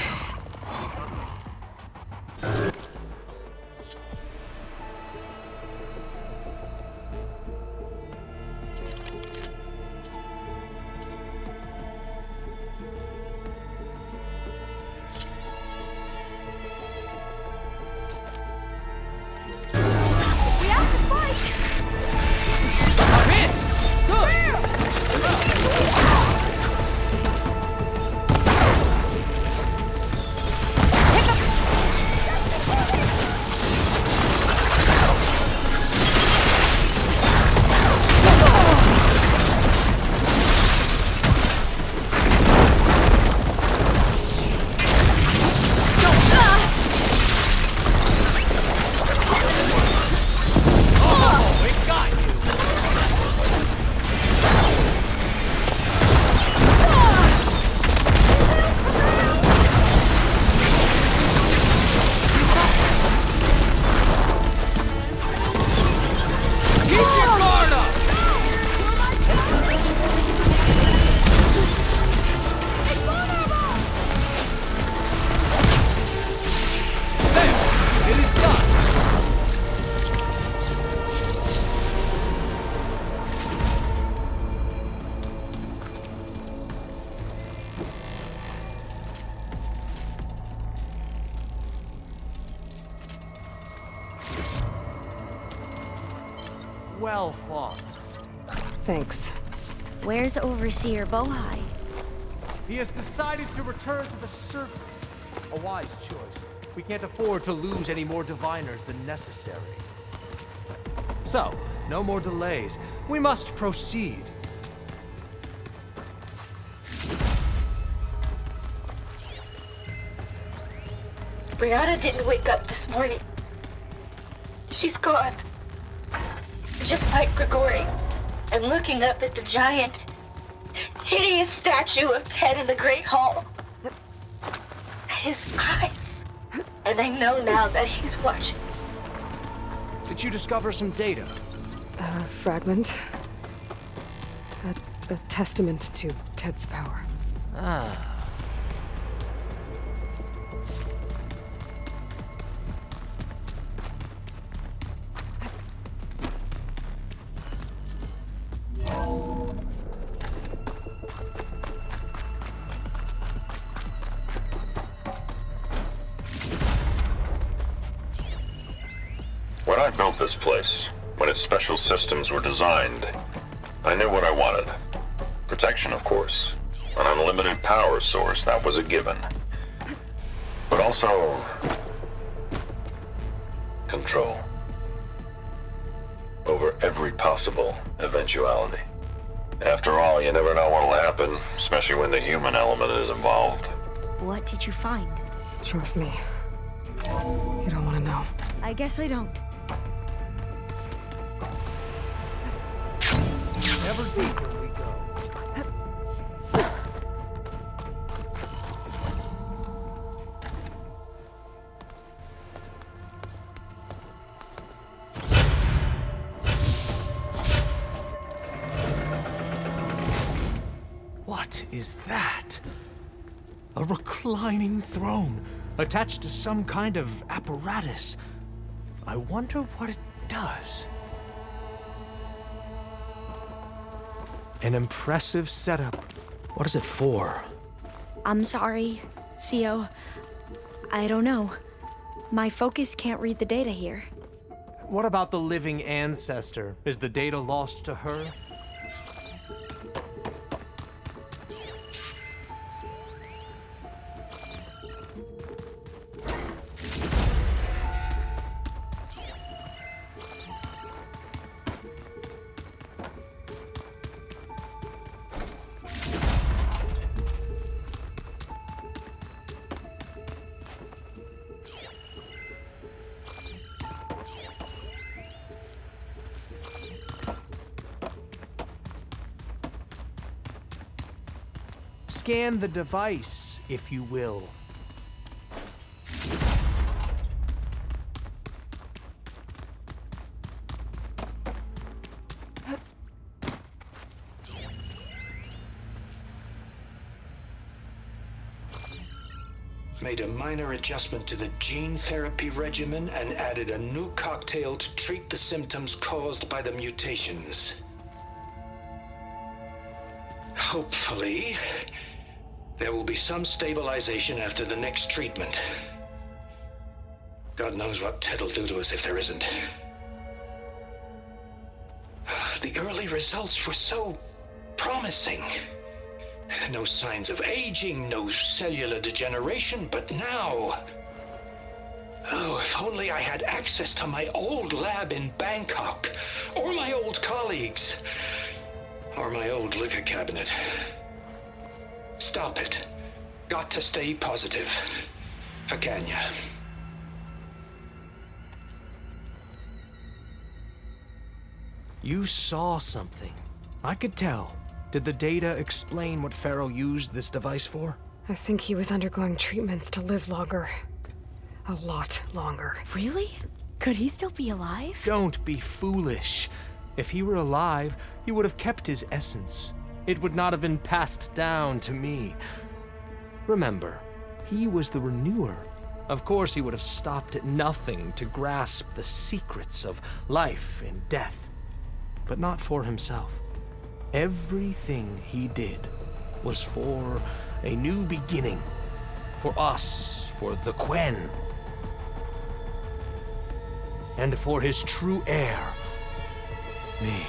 Well fought.
Thanks.
Where's Overseer Bohai?
He has decided to return to the surface. A wise choice. We can't afford to lose any more diviners than necessary.
So, no more delays. We must proceed.
Brianna didn't wake up this morning. She's gone. Just like Grigori. I'm looking up at the giant, hideous statue of Ted in the Great Hall. His eyes. And I know now that he's watching.
Did you discover some data?
Fragment. A testament to Ted's power.
Ah.
When I built this place, when its special systems were designed, I knew what I wanted. Protection, of course. An unlimited power source, that was a given. But also... control. Over every possible eventuality. After all, you never know what'll happen, especially when the human element is involved.
What did you find?
Trust me. You don't want to know.
I guess I don't.
Ever deeper we go.
What is that? A reclining throne, attached to some kind of apparatus. I wonder what it does. An impressive setup. What is it for?
I'm sorry, CO. I don't know. My focus can't read the data here.
What about the living ancestor? Is the data lost to her? Scan the device, if you will.
Made a minor adjustment to the gene therapy regimen and added a new cocktail to treat the symptoms caused by the mutations. Hopefully, there will be some stabilization after the next treatment. God knows what Ted'll do to us if there isn't. The early results were so promising. No signs of aging, no cellular degeneration, but now... Oh, if only I had access to my old lab in Bangkok, or my old colleagues, or my old liquor cabinet. Stop it. Got to stay positive. For Kenya.
You saw something. I could tell. Did the data explain what Pharaoh used this device for?
I think he was undergoing treatments to live longer. A lot longer.
Really? Could he still be alive?
Don't be foolish. If he were alive, he would have kept his essence. It would not have been passed down to me. Remember, he was the renewer. Of course, he would have stopped at nothing to grasp the secrets of life and death. But not for himself. Everything he did was for a new beginning. For us, for the Quen. And for his true heir, me.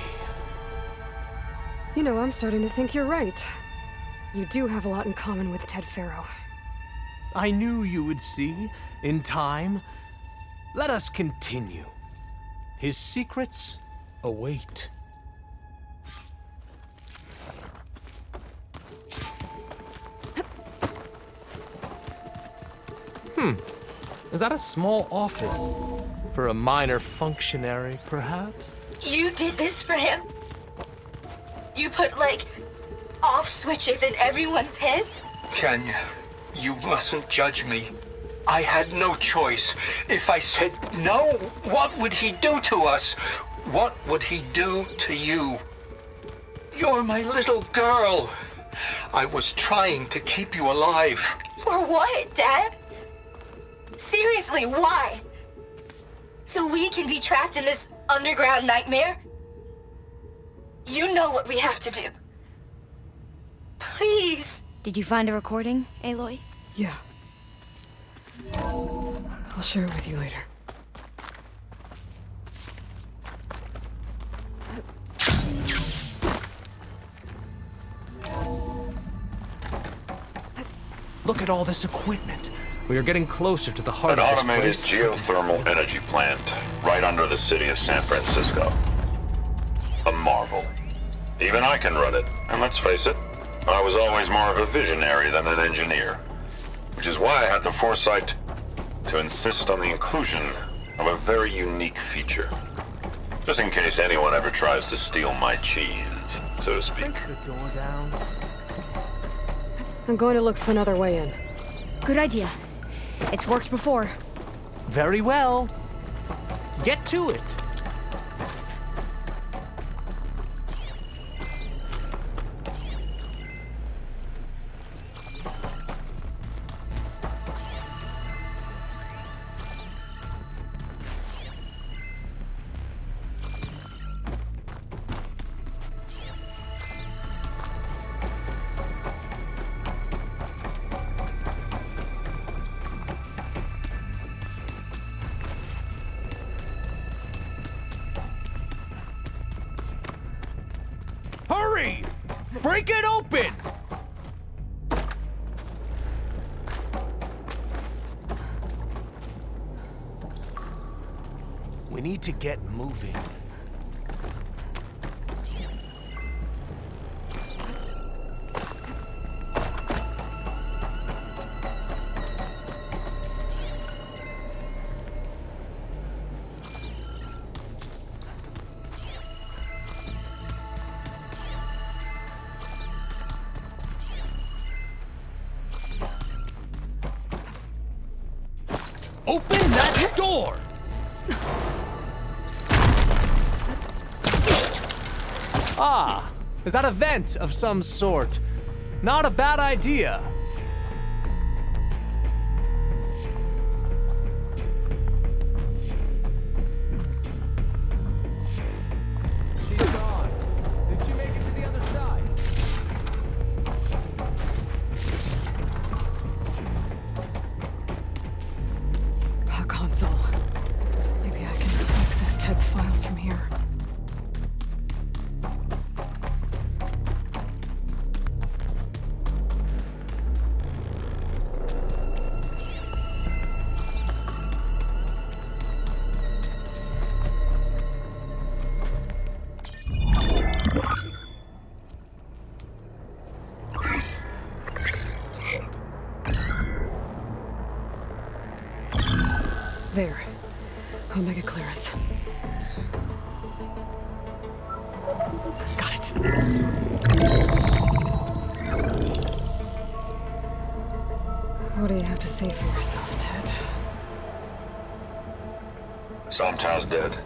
You know, I'm starting to think you're right. You do have a lot in common with Ted Pharaoh.
I knew you would see, in time. Let us continue. His secrets await. Is that a small office? For a minor functionary, perhaps?
You did this for him? You put, like, off switches in everyone's heads?
Kenya, you mustn't judge me. I had no choice. If I said no, what would he do to us? What would he do to you? You're my little girl. I was trying to keep you alive.
For what, Dad? Seriously, why? So we can be trapped in this underground nightmare? You know what we have to do. Please.
Did you find a recording, Aloy?
Yeah. I'll share it with you later.
Look at all this equipment. We are getting closer to the heart
An
of this
automated
place.
geothermal energy plant right under the city of San Francisco. A marvel. Even I can run it, and let's face it, I was always more of a visionary than an engineer. Which is why I had the foresight to insist on the inclusion of a very unique feature. Just in case anyone ever tries to steal my cheese, so to speak.
The door down.
I'm going to look for another way in.
Good idea. It's worked before.
Very well. Get to it.
Hurry! Break it open!
We need to get moving.
Open that door!
Ah, is that a vent of some sort? Not a bad idea. She's gone. Did you make it to the other side?
A console. Maybe I can access Ted's files from here. There. Omega clearance. Got it. What do you have to say for yourself, Ted?
Somtow's dead.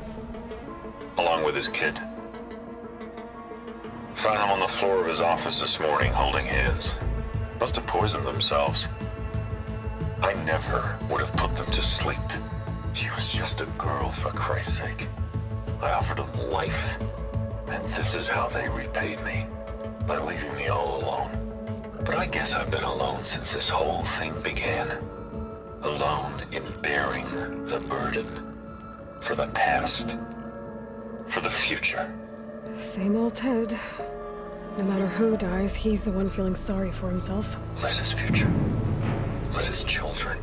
Along with his kid. Found him on the floor of his office this morning, holding hands. Must have poisoned themselves. I never would have put them to sleep. She was just a girl, for Christ's sake. I offered them life, and this is how they repaid me, by leaving me all alone. But I guess I've been alone since this whole thing began. Alone in bearing the burden. For the past. For the future.
Same old Ted. No matter who dies, he's the one feeling sorry for himself.
Liz's future. Liz's children.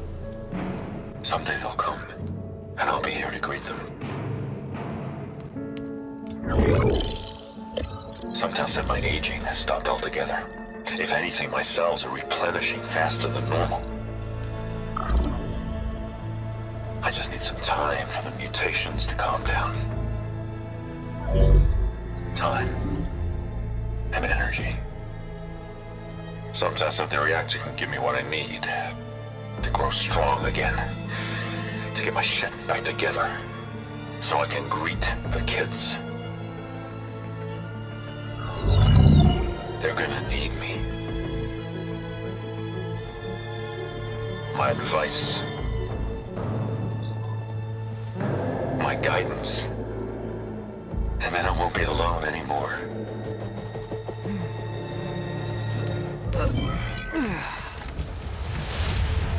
Someday they'll come, and I'll be here to greet them. Sometimes said my aging has stopped altogether. If anything, my cells are replenishing faster than normal. I just need some time for the mutations to calm down. Time. And energy. Sometimes if the reactor can give me what I need to grow strong again, to get my shit back together, so I can greet the kids. need me. My advice. My guidance. And then I won't be alone anymore.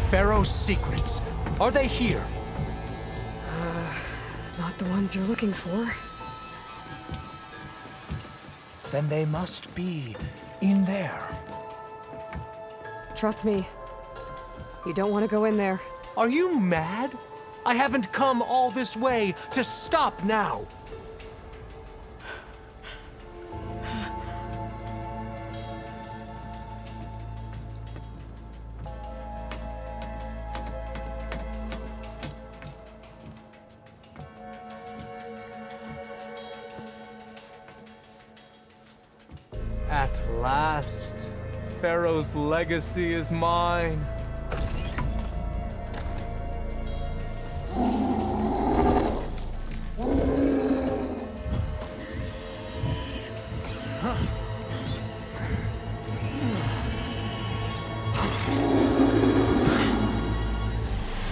Pharaoh's secrets. Are they here?
Not the ones you're looking for.
Then they must be in there.
Trust me. You don't want to go in there.
Are you mad? I haven't come all this way to stop now. At last, Pharaoh's legacy is mine.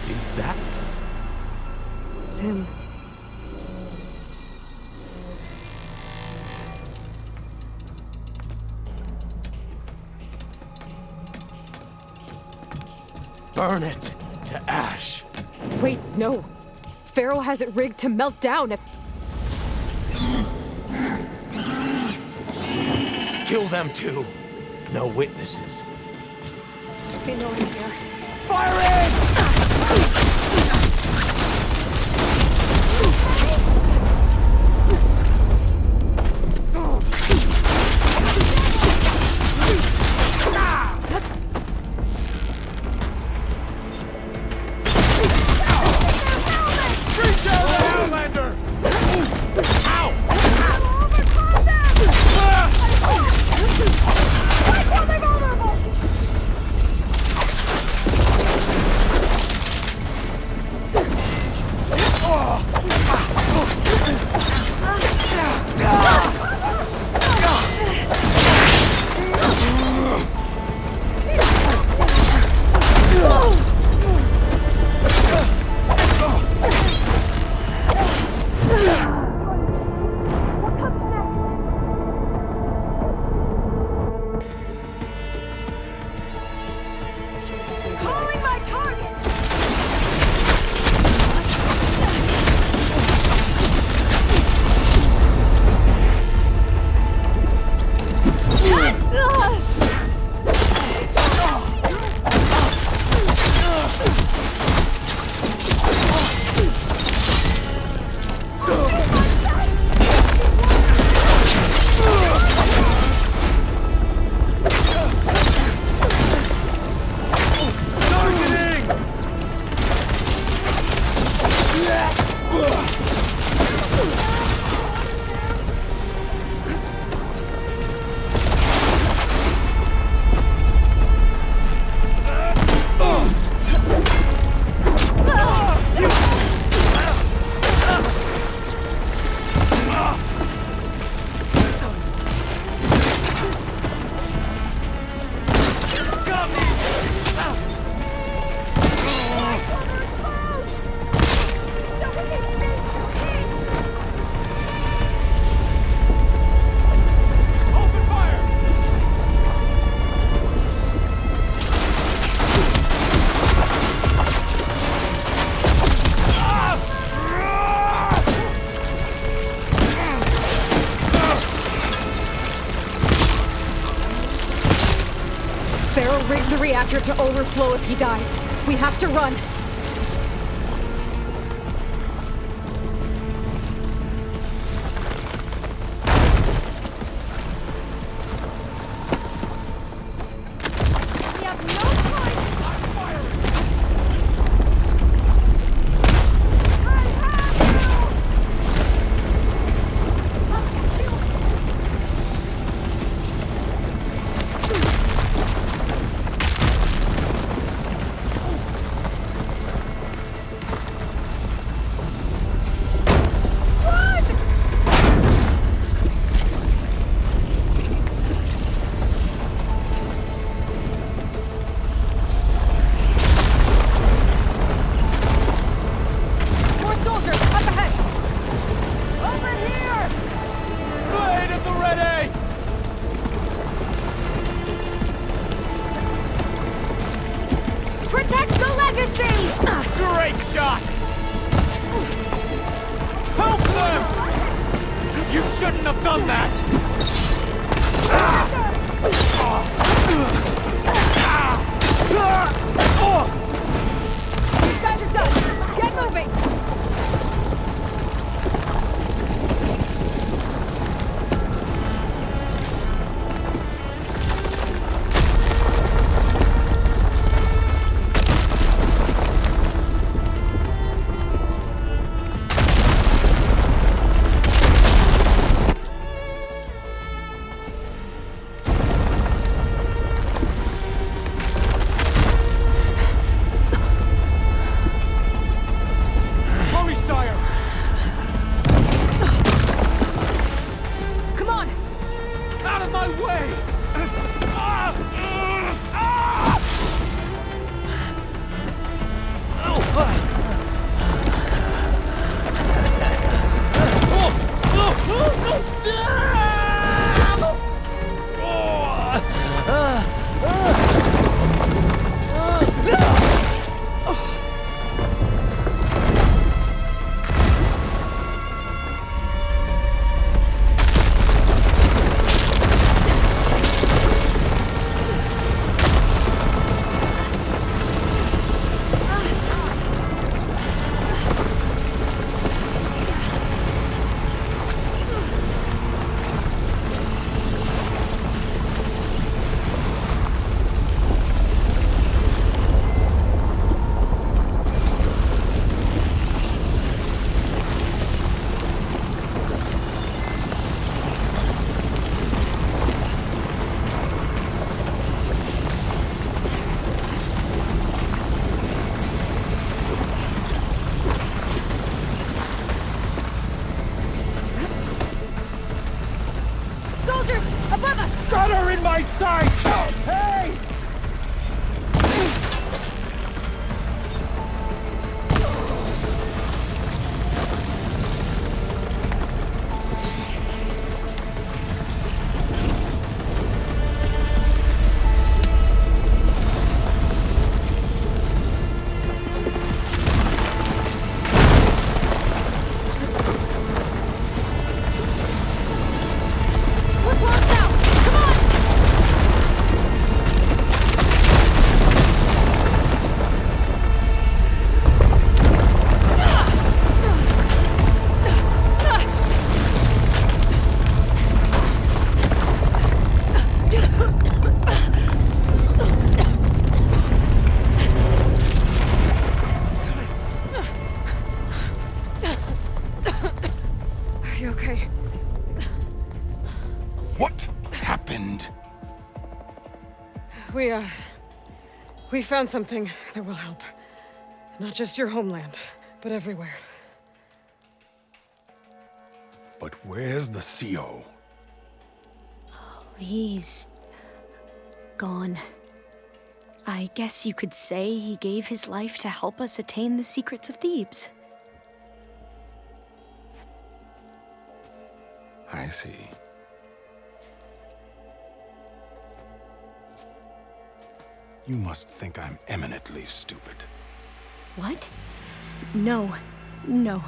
Is that?
It's him.
Burn it to ash.
Wait, no. Pharaoh has it rigged to melt down if...
Kill them too. No witnesses.
They know I'm here. Pharaoh rigged the reactor to overflow if he dies. We have to run.
Great shot! Help them! You shouldn't have done that!
You guys are done! Get moving!
Hurry, sire!
Come on!
Out of my way!
Soldiers! Above us!
Got her in my sights! Hey!
We're close now! Come on! Are you okay?
What happened?
We found something that will help. Not just your homeland, but everywhere.
But where's the CO?
He's gone. I guess you could say he gave his life to help us attain the secrets of Thebes.
I see. You must think I'm eminently stupid.
What? No. No.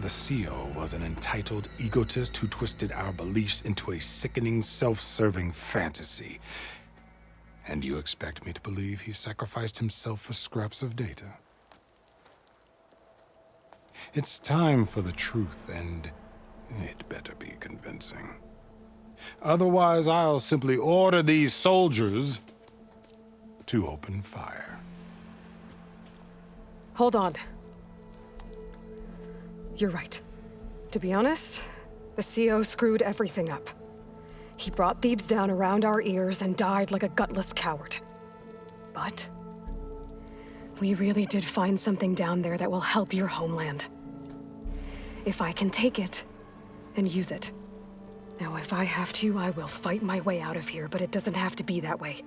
The CO was an entitled egotist who twisted our beliefs into a sickening, self-serving fantasy. And you expect me to believe he sacrificed himself for scraps of data? It's time for the truth, and it better be convincing. Otherwise, I'll simply order these soldiers to open fire.
Hold on. You're right. To be honest, the CO screwed everything up. He brought Thebes down around our ears and died like a gutless coward. But we really did find something down there that will help your homeland. If I can take it and use it. Now, if I have to, I will fight my way out of here, but it doesn't have to be that way.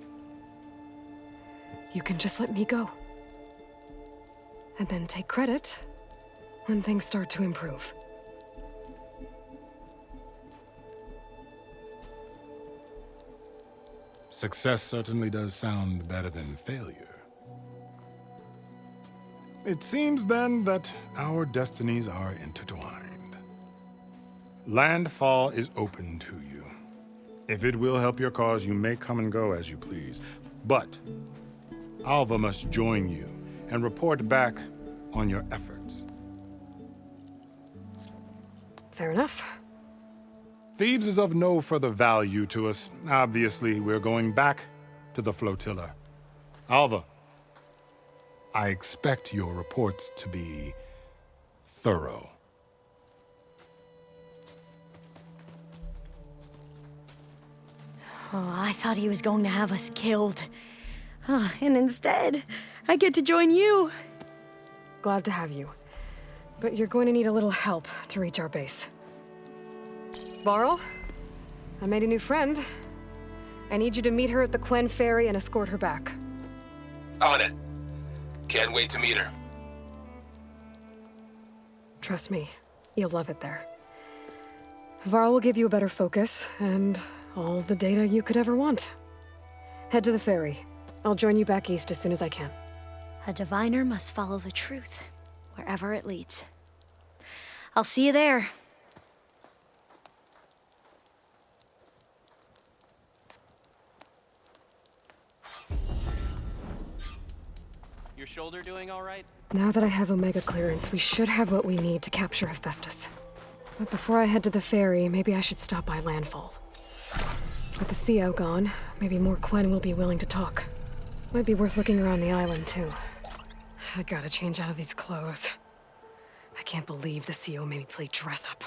You can just let me go. And then take credit when things start to improve.
Success certainly does sound better than failure. It seems then that our destinies are intertwined. Landfall is open to you. If it will help your cause, you may come and go as you please. But Alva must join you and report back on your efforts.
Fair enough.
Thebes is of no further value to us. Obviously, we're going back to the flotilla. Alva, I expect your reports to be thorough.
Oh, I thought he was going to have us killed. And instead, I get to join you.
Glad to have you. But you're going to need a little help to reach our base. Varl, I made a new friend. I need you to meet her at the Quen Ferry and escort her back.
On it. Can't wait to meet her.
Trust me, you'll love it there. Varl will give you a better focus and all the data you could ever want. Head to the ferry. I'll join you back east as soon as I can.
A diviner must follow the truth, wherever it leads. I'll see you there.
Your shoulder doing all right?
Now that I have Omega clearance, we should have what we need to capture Hephaestus. But before I head to the ferry, maybe I should stop by Landfall. With the CO gone, maybe more Quen will be willing to talk. Might be worth looking around the island, too. I gotta change out of these clothes. I can't believe the CO made me play dress up.